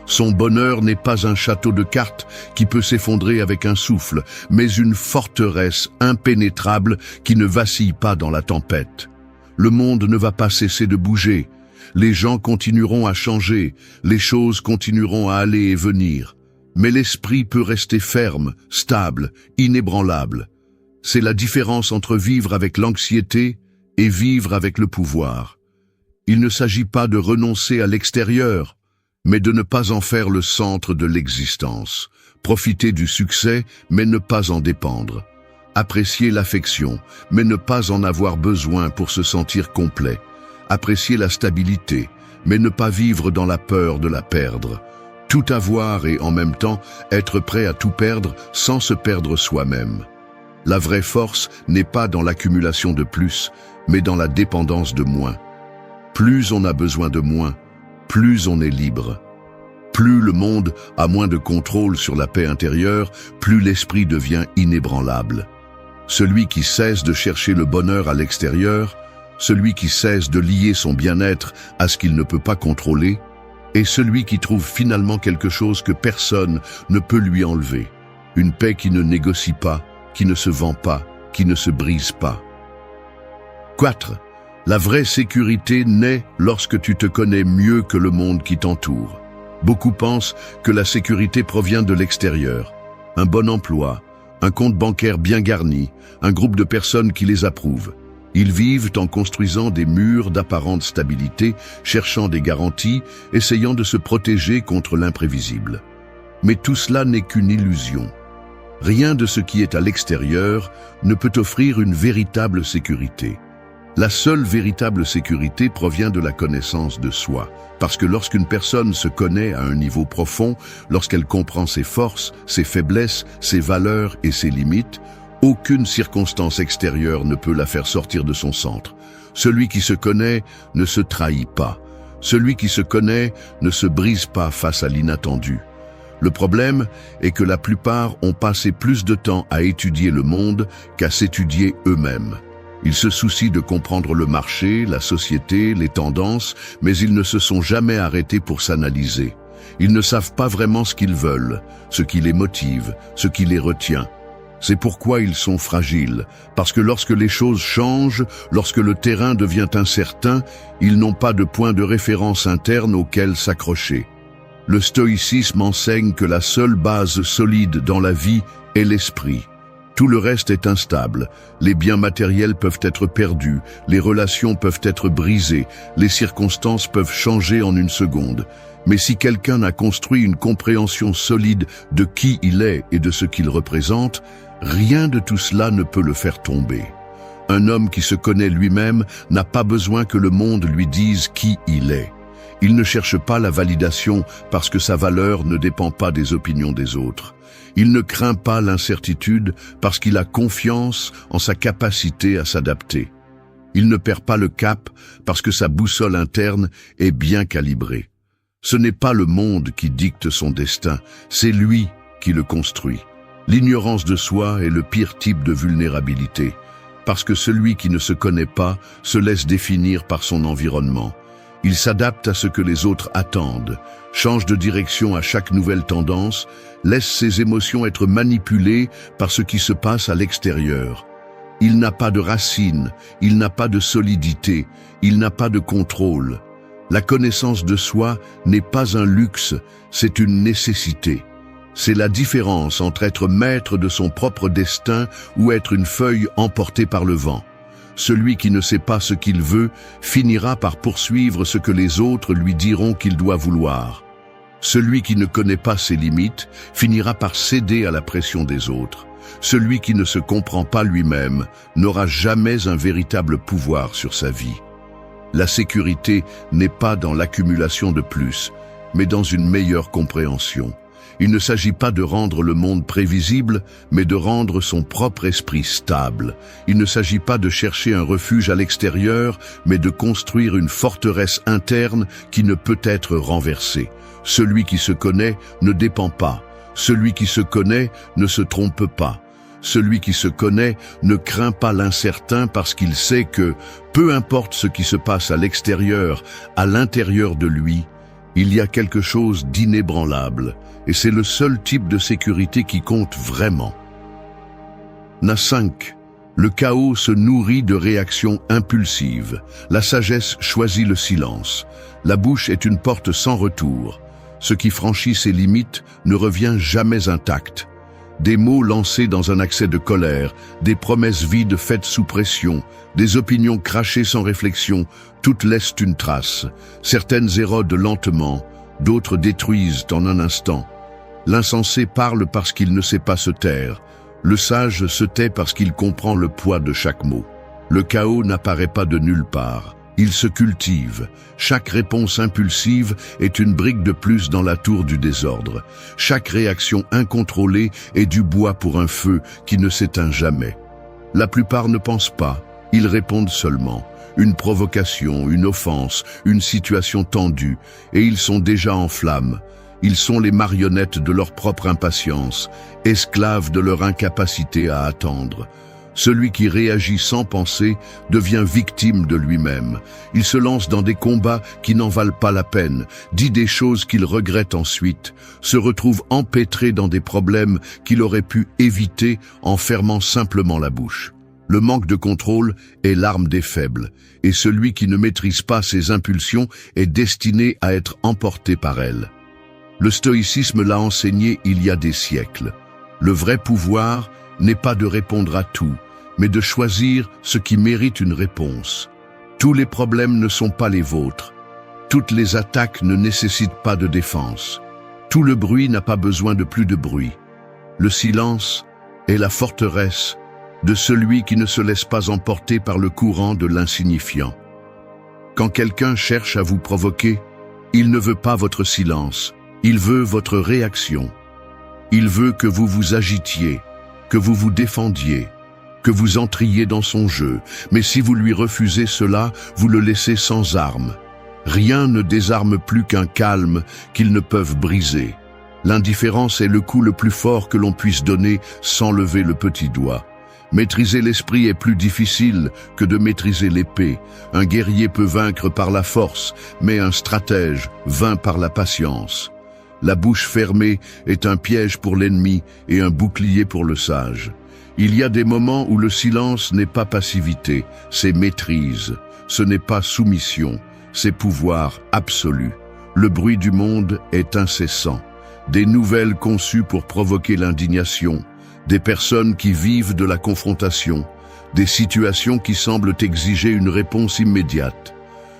Son bonheur n'est pas un château de cartes qui peut s'effondrer avec un souffle, mais une forteresse impénétrable qui ne vacille pas dans la tempête. Le monde ne va pas cesser de bouger. Les gens continueront à changer, les choses continueront à aller et venir. Mais l'esprit peut rester ferme, stable, inébranlable. C'est la différence entre vivre avec l'anxiété et vivre avec le pouvoir. Il ne s'agit pas de renoncer à l'extérieur, mais de ne pas en faire le centre de l'existence. Profiter du succès, mais ne pas en dépendre. Apprécier l'affection, mais ne pas en avoir besoin pour se sentir complet. Apprécier la stabilité, mais ne pas vivre dans la peur de la perdre. Tout avoir et en même temps être prêt à tout perdre sans se perdre soi-même. La vraie force n'est pas dans l'accumulation de plus, mais dans la dépendance de moins. Plus on a besoin de moins, plus on est libre. Plus le monde a moins de contrôle sur la paix intérieure, plus l'esprit devient inébranlable. Celui qui cesse de chercher le bonheur à l'extérieur, celui qui cesse de lier son bien-être à ce qu'il ne peut pas contrôler, est celui qui trouve finalement quelque chose que personne ne peut lui enlever. Une paix qui ne négocie pas, qui ne se vend pas, qui ne se brise pas. 4. La vraie sécurité naît lorsque tu te connais mieux que le monde qui t'entoure. Beaucoup pensent que la sécurité provient de l'extérieur. Un bon emploi, un compte bancaire bien garni, un groupe de personnes qui les approuvent. Ils vivent en construisant des murs d'apparente stabilité, cherchant des garanties, essayant de se protéger contre l'imprévisible. Mais tout cela n'est qu'une illusion. Rien de ce qui est à l'extérieur ne peut offrir une véritable sécurité. La seule véritable sécurité provient de la connaissance de soi. Parce que lorsqu'une personne se connaît à un niveau profond, lorsqu'elle comprend ses forces, ses faiblesses, ses valeurs et ses limites, aucune circonstance extérieure ne peut la faire sortir de son centre. Celui qui se connaît ne se trahit pas. Celui qui se connaît ne se brise pas face à l'inattendu. Le problème est que la plupart ont passé plus de temps à étudier le monde qu'à s'étudier eux-mêmes. Ils se soucient de comprendre le marché, la société, les tendances, mais ils ne se sont jamais arrêtés pour s'analyser. Ils ne savent pas vraiment ce qu'ils veulent, ce qui les motive, ce qui les retient. C'est pourquoi ils sont fragiles, parce que lorsque les choses changent, lorsque le terrain devient incertain, ils n'ont pas de point de référence interne auquel s'accrocher. Le stoïcisme enseigne que la seule base solide dans la vie est l'esprit. Tout le reste est instable. Les biens matériels peuvent être perdus, les relations peuvent être brisées, les circonstances peuvent changer en une seconde. Mais si quelqu'un a construit une compréhension solide de qui il est et de ce qu'il représente, rien de tout cela ne peut le faire tomber. Un homme qui se connaît lui-même n'a pas besoin que le monde lui dise qui il est. Il ne cherche pas la validation parce que sa valeur ne dépend pas des opinions des autres. Il ne craint pas l'incertitude parce qu'il a confiance en sa capacité à s'adapter. Il ne perd pas le cap parce que sa boussole interne est bien calibrée. Ce n'est pas le monde qui dicte son destin, c'est lui qui le construit. L'ignorance de soi est le pire type de vulnérabilité, parce que celui qui ne se connaît pas se laisse définir par son environnement. Il s'adapte à ce que les autres attendent, change de direction à chaque nouvelle tendance, laisse ses émotions être manipulées par ce qui se passe à l'extérieur. Il n'a pas de racines, il n'a pas de solidité, il n'a pas de contrôle. La connaissance de soi n'est pas un luxe, c'est une nécessité. C'est la différence entre être maître de son propre destin ou être une feuille emportée par le vent. Celui qui ne sait pas ce qu'il veut finira par poursuivre ce que les autres lui diront qu'il doit vouloir. Celui qui ne connaît pas ses limites finira par céder à la pression des autres. Celui qui ne se comprend pas lui-même n'aura jamais un véritable pouvoir sur sa vie. La sécurité n'est pas dans l'accumulation de plus, mais dans une meilleure compréhension. Il ne s'agit pas de rendre le monde prévisible, mais de rendre son propre esprit stable. Il ne s'agit pas de chercher un refuge à l'extérieur, mais de construire une forteresse interne qui ne peut être renversée. Celui qui se connaît ne dépend pas. Celui qui se connaît ne se trompe pas. Celui qui se connaît ne craint pas l'incertain parce qu'il sait que, peu importe ce qui se passe à l'extérieur, à l'intérieur de lui, il y a quelque chose d'inébranlable, et c'est le seul type de sécurité qui compte vraiment. Na 5. Le chaos se nourrit de réactions impulsives. La sagesse choisit le silence. La bouche est une porte sans retour. Ce qui franchit ses limites ne revient jamais intact. Des mots lancés dans un accès de colère, des promesses vides faites sous pression, des opinions crachées sans réflexion, toutes laissent une trace. Certaines érodent lentement, d'autres détruisent en un instant. L'insensé parle parce qu'il ne sait pas se taire. Le sage se tait parce qu'il comprend le poids de chaque mot. Le chaos n'apparaît pas de nulle part. Il se cultive. Chaque réponse impulsive est une brique de plus dans la tour du désordre. Chaque réaction incontrôlée est du bois pour un feu qui ne s'éteint jamais. La plupart ne pensent pas, ils répondent seulement. Une provocation, une offense, une situation tendue, et ils sont déjà en flammes. Ils sont les marionnettes de leur propre impatience, esclaves de leur incapacité à attendre. Celui qui réagit sans penser devient victime de lui-même. Il se lance dans des combats qui n'en valent pas la peine, dit des choses qu'il regrette ensuite, se retrouve empêtré dans des problèmes qu'il aurait pu éviter en fermant simplement la bouche. Le manque de contrôle est l'arme des faibles, et celui qui ne maîtrise pas ses impulsions est destiné à être emporté par elles. Le stoïcisme l'a enseigné il y a des siècles. Le vrai pouvoir n'est pas de répondre à tout, mais de choisir ce qui mérite une réponse. Tous les problèmes ne sont pas les vôtres. Toutes les attaques ne nécessitent pas de défense. Tout le bruit n'a pas besoin de plus de bruit. Le silence est la forteresse de celui qui ne se laisse pas emporter par le courant de l'insignifiant. Quand quelqu'un cherche à vous provoquer, il ne veut pas votre silence, il veut votre réaction. Il veut que vous vous agitiez, que vous vous défendiez, que vous entriez dans son jeu, mais si vous lui refusez cela, vous le laissez sans armes. Rien ne désarme plus qu'un calme qu'ils ne peuvent briser. L'indifférence est le coup le plus fort que l'on puisse donner sans lever le petit doigt. Maîtriser l'esprit est plus difficile que de maîtriser l'épée. Un guerrier peut vaincre par la force, mais un stratège vainc par la patience. La bouche fermée est un piège pour l'ennemi et un bouclier pour le sage. Il y a des moments où le silence n'est pas passivité, c'est maîtrise. Ce n'est pas soumission, c'est pouvoir absolu. Le bruit du monde est incessant. Des nouvelles conçues pour provoquer l'indignation, des personnes qui vivent de la confrontation, des situations qui semblent exiger une réponse immédiate.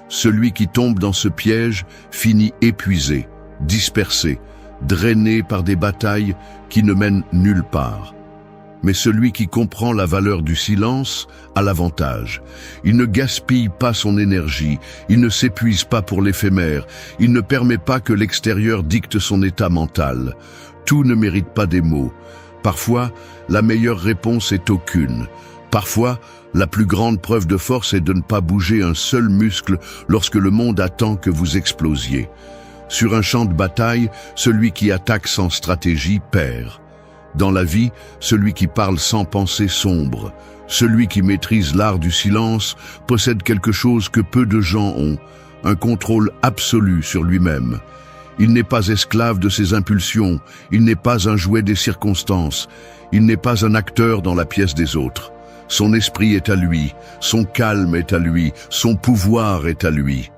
Celui qui tombe dans ce piège finit épuisé, dispersé, drainé par des batailles qui ne mènent nulle part. Mais celui qui comprend la valeur du silence a l'avantage. Il ne gaspille pas son énergie, il ne s'épuise pas pour l'éphémère, il ne permet pas que l'extérieur dicte son état mental. Tout ne mérite pas des mots. Parfois, la meilleure réponse est aucune. Parfois, la plus grande preuve de force est de ne pas bouger un seul muscle lorsque le monde attend que vous explosiez. Sur un champ de bataille, celui qui attaque sans stratégie perd. Dans la vie, celui qui parle sans pensée sombre. Celui qui maîtrise l'art du silence possède quelque chose que peu de gens ont, un contrôle absolu sur lui-même. Il n'est pas esclave de ses impulsions, il n'est pas un jouet des circonstances, il n'est pas un acteur dans la pièce des autres. Son esprit est à lui, son calme est à lui, son pouvoir est à lui.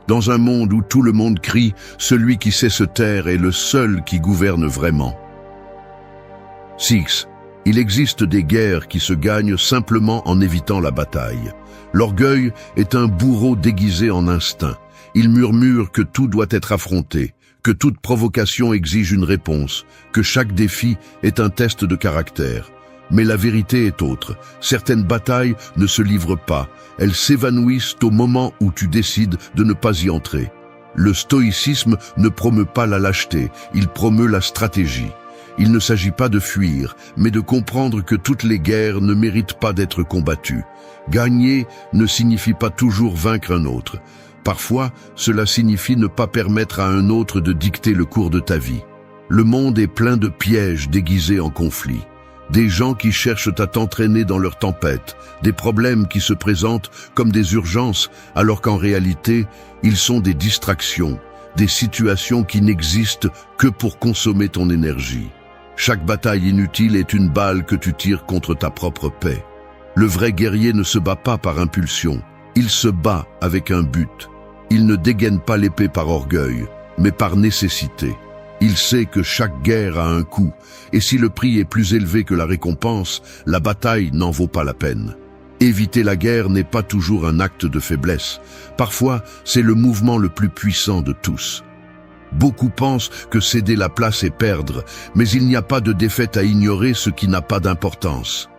Dans un monde où tout le monde crie, celui qui sait se taire est le seul qui gouverne vraiment. 6. Il existe des guerres qui se gagnent simplement en évitant la bataille. L'orgueil est un bourreau déguisé en instinct. Il murmure que tout doit être affronté, que toute provocation exige une réponse, que chaque défi est un test de caractère. Mais la vérité est autre. Certaines batailles ne se livrent pas. Elles s'évanouissent au moment où tu décides de ne pas y entrer. Le stoïcisme ne promeut pas la lâcheté, il promeut la stratégie. Il ne s'agit pas de fuir, mais de comprendre que toutes les guerres ne méritent pas d'être combattues. Gagner ne signifie pas toujours vaincre un autre. Parfois, cela signifie ne pas permettre à un autre de dicter le cours de ta vie. Le monde est plein de pièges déguisés en conflits. Des gens qui cherchent à t'entraîner dans leur tempête, des problèmes qui se présentent comme des urgences, alors qu'en réalité, ils sont des distractions, des situations qui n'existent que pour consommer ton énergie. Chaque bataille inutile est une balle que tu tires contre ta propre paix. Le vrai guerrier ne se bat pas par impulsion, il se bat avec un but. Il ne dégaine pas l'épée par orgueil, mais par nécessité. Il sait que chaque guerre a un coût, et si le prix est plus élevé que la récompense, la bataille n'en vaut pas la peine. Éviter la guerre n'est pas toujours un acte de faiblesse. Parfois, c'est le mouvement le plus puissant de tous. Beaucoup pensent que céder la place est perdre, mais il n'y a pas de défaite à ignorer ce qui n'a pas d'importance.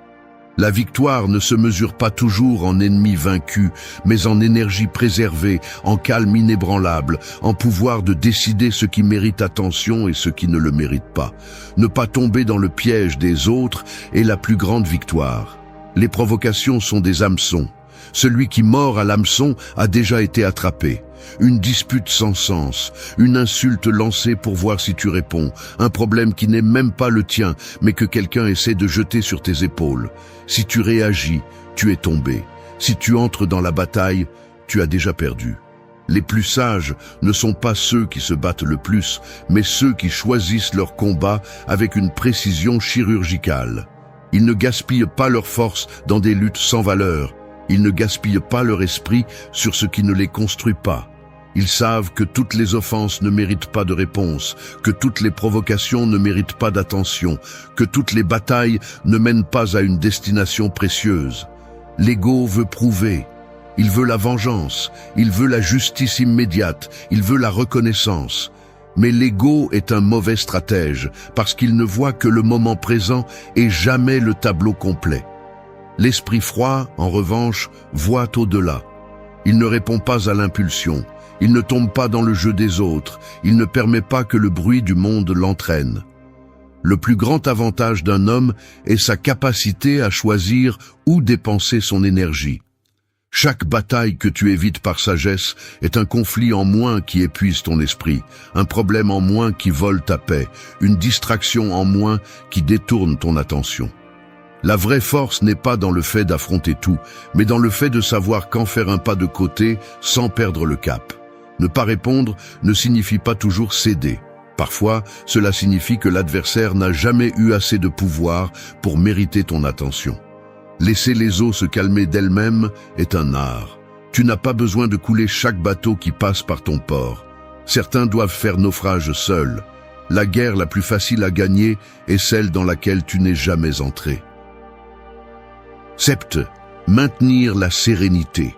La victoire ne se mesure pas toujours en ennemi vaincu, mais en énergie préservée, en calme inébranlable, en pouvoir de décider ce qui mérite attention et ce qui ne le mérite pas. Ne pas tomber dans le piège des autres est la plus grande victoire. Les provocations sont des hameçons. Celui qui mord à l'hameçon a déjà été attrapé. Une dispute sans sens, une insulte lancée pour voir si tu réponds, un problème qui n'est même pas le tien, mais que quelqu'un essaie de jeter sur tes épaules. Si tu réagis, tu es tombé. Si tu entres dans la bataille, tu as déjà perdu. Les plus sages ne sont pas ceux qui se battent le plus, mais ceux qui choisissent leur combat avec une précision chirurgicale. Ils ne gaspillent pas leur force dans des luttes sans valeur. Ils ne gaspillent pas leur esprit sur ce qui ne les construit pas. Ils savent que toutes les offenses ne méritent pas de réponse, que toutes les provocations ne méritent pas d'attention, que toutes les batailles ne mènent pas à une destination précieuse. L'ego veut prouver, il veut la vengeance, il veut la justice immédiate, il veut la reconnaissance. Mais l'ego est un mauvais stratège parce qu'il ne voit que le moment présent et jamais le tableau complet. L'esprit froid, en revanche, voit au-delà. Il ne répond pas à l'impulsion. Il ne tombe pas dans le jeu des autres, il ne permet pas que le bruit du monde l'entraîne. Le plus grand avantage d'un homme est sa capacité à choisir où dépenser son énergie. Chaque bataille que tu évites par sagesse est un conflit en moins qui épuise ton esprit, un problème en moins qui vole ta paix, une distraction en moins qui détourne ton attention. La vraie force n'est pas dans le fait d'affronter tout, mais dans le fait de savoir quand faire un pas de côté sans perdre le cap. Ne pas répondre ne signifie pas toujours céder. Parfois, cela signifie que l'adversaire n'a jamais eu assez de pouvoir pour mériter ton attention. Laisser les eaux se calmer d'elles-mêmes est un art. Tu n'as pas besoin de couler chaque bateau qui passe par ton port. Certains doivent faire naufrage seuls. La guerre la plus facile à gagner est celle dans laquelle tu n'es jamais entré. 7. Maintenir la sérénité.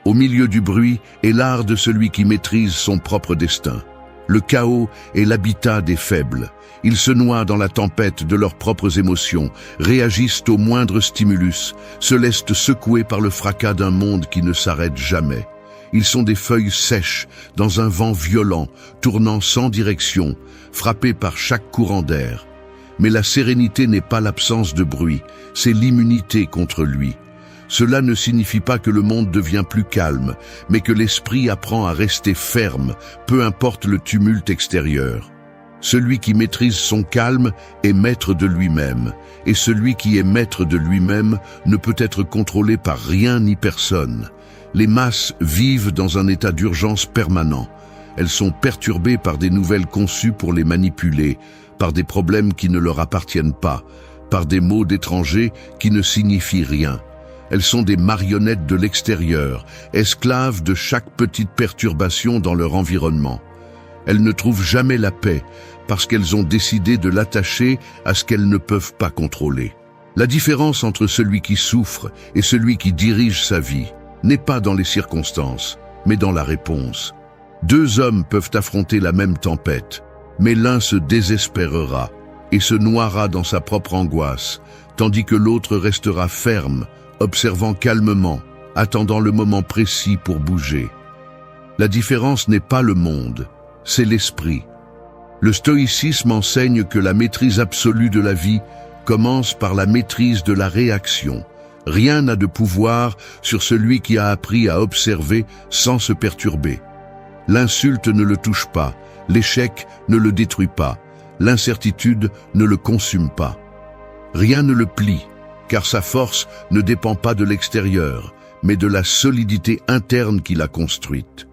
Au milieu du bruit est l'art de celui qui maîtrise son propre destin. Le chaos est l'habitat des faibles. Ils se noient dans la tempête de leurs propres émotions, réagissent au moindre stimulus, se laissent secouer par le fracas d'un monde qui ne s'arrête jamais. Ils sont des feuilles sèches, dans un vent violent, tournant sans direction, frappés par chaque courant d'air. Mais la sérénité n'est pas l'absence de bruit, c'est l'immunité contre lui. Cela ne signifie pas que le monde devient plus calme, mais que l'esprit apprend à rester ferme, peu importe le tumulte extérieur. Celui qui maîtrise son calme est maître de lui-même, et celui qui est maître de lui-même ne peut être contrôlé par rien ni personne. Les masses vivent dans un état d'urgence permanent. Elles sont perturbées par des nouvelles conçues pour les manipuler, par des problèmes qui ne leur appartiennent pas, par des mots d'étrangers qui ne signifient rien. Elles sont des marionnettes de l'extérieur, esclaves de chaque petite perturbation dans leur environnement. Elles ne trouvent jamais la paix, parce qu'elles ont décidé de l'attacher à ce qu'elles ne peuvent pas contrôler. La différence entre celui qui souffre et celui qui dirige sa vie n'est pas dans les circonstances, mais dans la réponse. Deux hommes peuvent affronter la même tempête, mais l'un se désespérera et se noiera dans sa propre angoisse, tandis que l'autre restera ferme, observant calmement, attendant le moment précis pour bouger. La différence n'est pas le monde, c'est l'esprit. Le stoïcisme enseigne que la maîtrise absolue de la vie commence par la maîtrise de la réaction. Rien n'a de pouvoir sur celui qui a appris à observer sans se perturber. L'insulte ne le touche pas, l'échec ne le détruit pas, l'incertitude ne le consume pas. Rien ne le plie, car sa force ne dépend pas de l'extérieur, mais de la solidité interne qu'il a construite.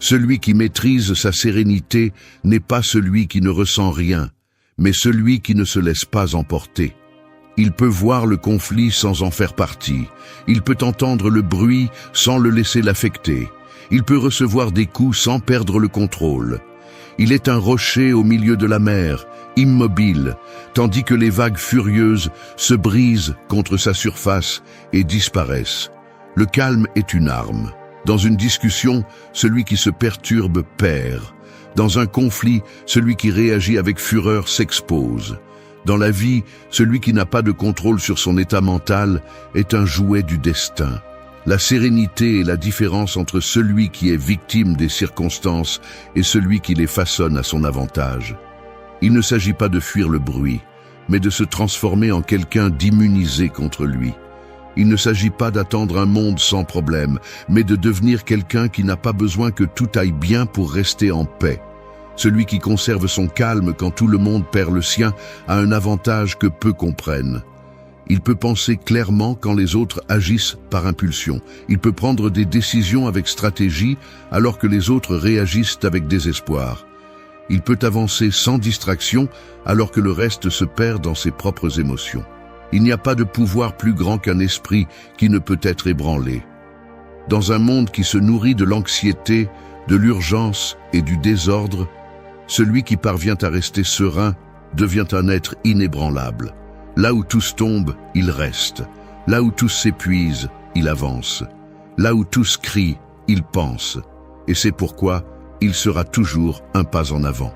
Celui qui maîtrise sa sérénité n'est pas celui qui ne ressent rien, mais celui qui ne se laisse pas emporter. Il peut voir le conflit sans en faire partie. Il peut entendre le bruit sans le laisser l'affecter. Il peut recevoir des coups sans perdre le contrôle. Il est un rocher au milieu de la mer, immobile, tandis que les vagues furieuses se brisent contre sa surface et disparaissent. Le calme est une arme. Dans une discussion, celui qui se perturbe perd. Dans un conflit, celui qui réagit avec fureur s'expose. Dans la vie, celui qui n'a pas de contrôle sur son état mental est un jouet du destin. La sérénité est la différence entre celui qui est victime des circonstances et celui qui les façonne à son avantage. Il ne s'agit pas de fuir le bruit, mais de se transformer en quelqu'un d'immunisé contre lui. Il ne s'agit pas d'attendre un monde sans problème, mais de devenir quelqu'un qui n'a pas besoin que tout aille bien pour rester en paix. Celui qui conserve son calme quand tout le monde perd le sien a un avantage que peu comprennent. Il peut penser clairement quand les autres agissent par impulsion. Il peut prendre des décisions avec stratégie alors que les autres réagissent avec désespoir. Il peut avancer sans distraction alors que le reste se perd dans ses propres émotions. Il n'y a pas de pouvoir plus grand qu'un esprit qui ne peut être ébranlé. Dans un monde qui se nourrit de l'anxiété, de l'urgence et du désordre, celui qui parvient à rester serein devient un être inébranlable. Là où tous tombent, il reste. Là où tous s'épuisent, il avance. Là où tous crient, il pense. Et c'est pourquoi il sera toujours un pas en avant.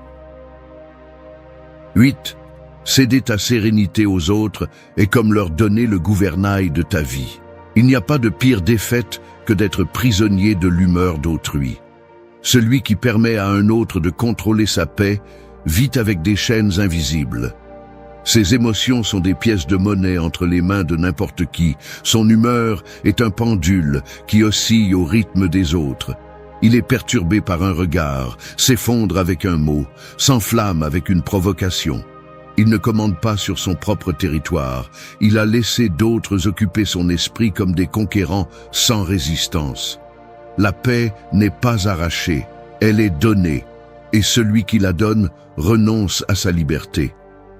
8. Céder ta sérénité aux autres est comme leur donner le gouvernail de ta vie. Il n'y a pas de pire défaite que d'être prisonnier de l'humeur d'autrui. Celui qui permet à un autre de contrôler sa paix vit avec des chaînes invisibles. Ses émotions sont des pièces de monnaie entre les mains de n'importe qui. Son humeur est un pendule qui oscille au rythme des autres. Il est perturbé par un regard, s'effondre avec un mot, s'enflamme avec une provocation. Il ne commande pas sur son propre territoire. Il a laissé d'autres occuper son esprit comme des conquérants sans résistance. La paix n'est pas arrachée, elle est donnée, et celui qui la donne renonce à sa liberté.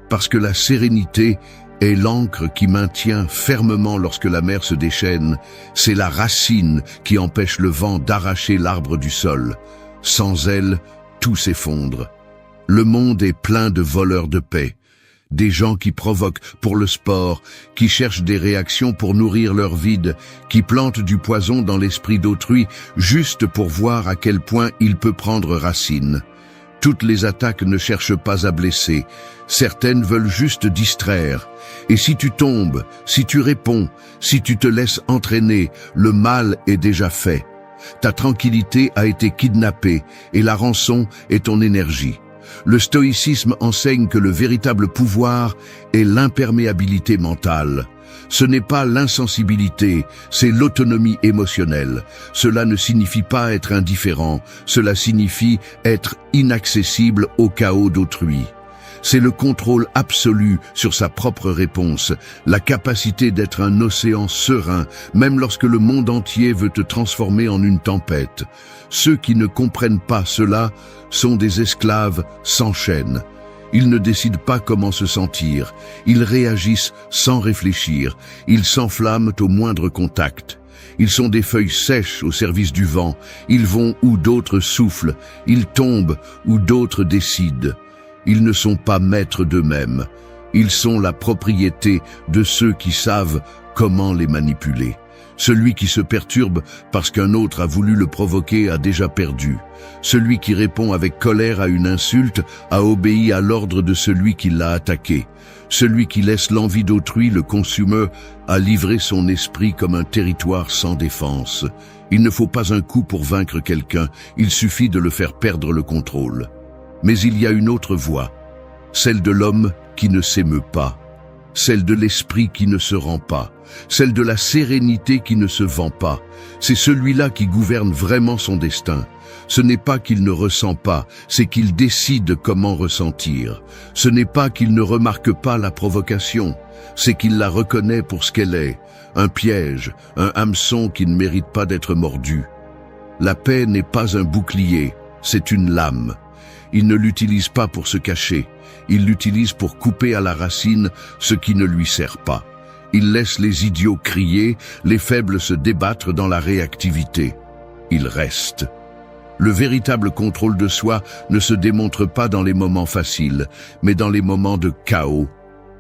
Parce que la sérénité est l'encre qui maintient fermement lorsque la mer se déchaîne, c'est la racine qui empêche le vent d'arracher l'arbre du sol. Sans elle, tout s'effondre. Le monde est plein de voleurs de paix, des gens qui provoquent pour le sport, qui cherchent des réactions pour nourrir leur vide, qui plantent du poison dans l'esprit d'autrui juste pour voir à quel point il peut prendre racine. Toutes les attaques ne cherchent pas à blesser, certaines veulent juste distraire. Et si tu tombes, si tu réponds, si tu te laisses entraîner, le mal est déjà fait. Ta tranquillité a été kidnappée et la rançon est ton énergie. Le stoïcisme enseigne que le véritable pouvoir est l'imperméabilité mentale. Ce n'est pas l'insensibilité, c'est l'autonomie émotionnelle. Cela ne signifie pas être indifférent, cela signifie être inaccessible au chaos d'autrui. C'est le contrôle absolu sur sa propre réponse, la capacité d'être un océan serein, même lorsque le monde entier veut te transformer en une tempête. Ceux qui ne comprennent pas cela sont des esclaves sans chaîne. Ils ne décident pas comment se sentir, ils réagissent sans réfléchir, ils s'enflamment au moindre contact. Ils sont des feuilles sèches au service du vent, ils vont où d'autres soufflent, ils tombent où d'autres décident. Ils ne sont pas maîtres d'eux-mêmes. Ils sont la propriété de ceux qui savent comment les manipuler. Celui qui se perturbe parce qu'un autre a voulu le provoquer a déjà perdu. Celui qui répond avec colère à une insulte a obéi à l'ordre de celui qui l'a attaqué. Celui qui laisse l'envie d'autrui le consumer a livré son esprit comme un territoire sans défense. Il ne faut pas un coup pour vaincre quelqu'un, il suffit de le faire perdre le contrôle. Mais il y a une autre voie, celle de l'homme qui ne s'émeut pas, celle de l'esprit qui ne se rend pas, celle de la sérénité qui ne se vend pas. C'est celui-là qui gouverne vraiment son destin. Ce n'est pas qu'il ne ressent pas, c'est qu'il décide comment ressentir. Ce n'est pas qu'il ne remarque pas la provocation, c'est qu'il la reconnaît pour ce qu'elle est, un piège, un hameçon qui ne mérite pas d'être mordu. La paix n'est pas un bouclier, c'est une lame. Il ne l'utilise pas pour se cacher, il l'utilise pour couper à la racine ce qui ne lui sert pas. Il laisse les idiots crier, les faibles se débattre dans la réactivité. Il reste. Le véritable contrôle de soi ne se démontre pas dans les moments faciles, mais dans les moments de chaos.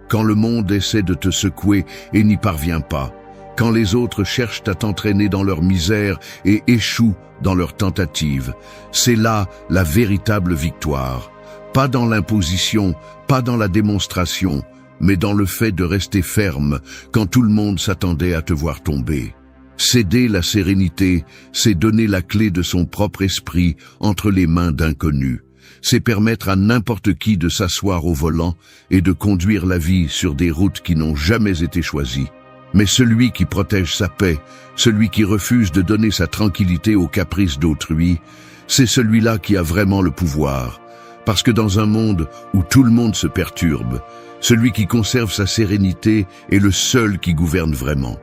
Quand le monde essaie de te secouer et n'y parvient pas. Quand les autres cherchent à t'entraîner dans leur misère et échouent dans leurs tentatives. C'est là la véritable victoire. Pas dans l'imposition, pas dans la démonstration, mais dans le fait de rester ferme quand tout le monde s'attendait à te voir tomber. Céder la sérénité, c'est donner la clé de son propre esprit entre les mains d'inconnus. C'est permettre à n'importe qui de s'asseoir au volant et de conduire la vie sur des routes qui n'ont jamais été choisies. Mais celui qui protège sa paix, celui qui refuse de donner sa tranquillité aux caprices d'autrui, c'est celui-là qui a vraiment le pouvoir. Parce que dans un monde où tout le monde se perturbe, celui qui conserve sa sérénité est le seul qui gouverne vraiment.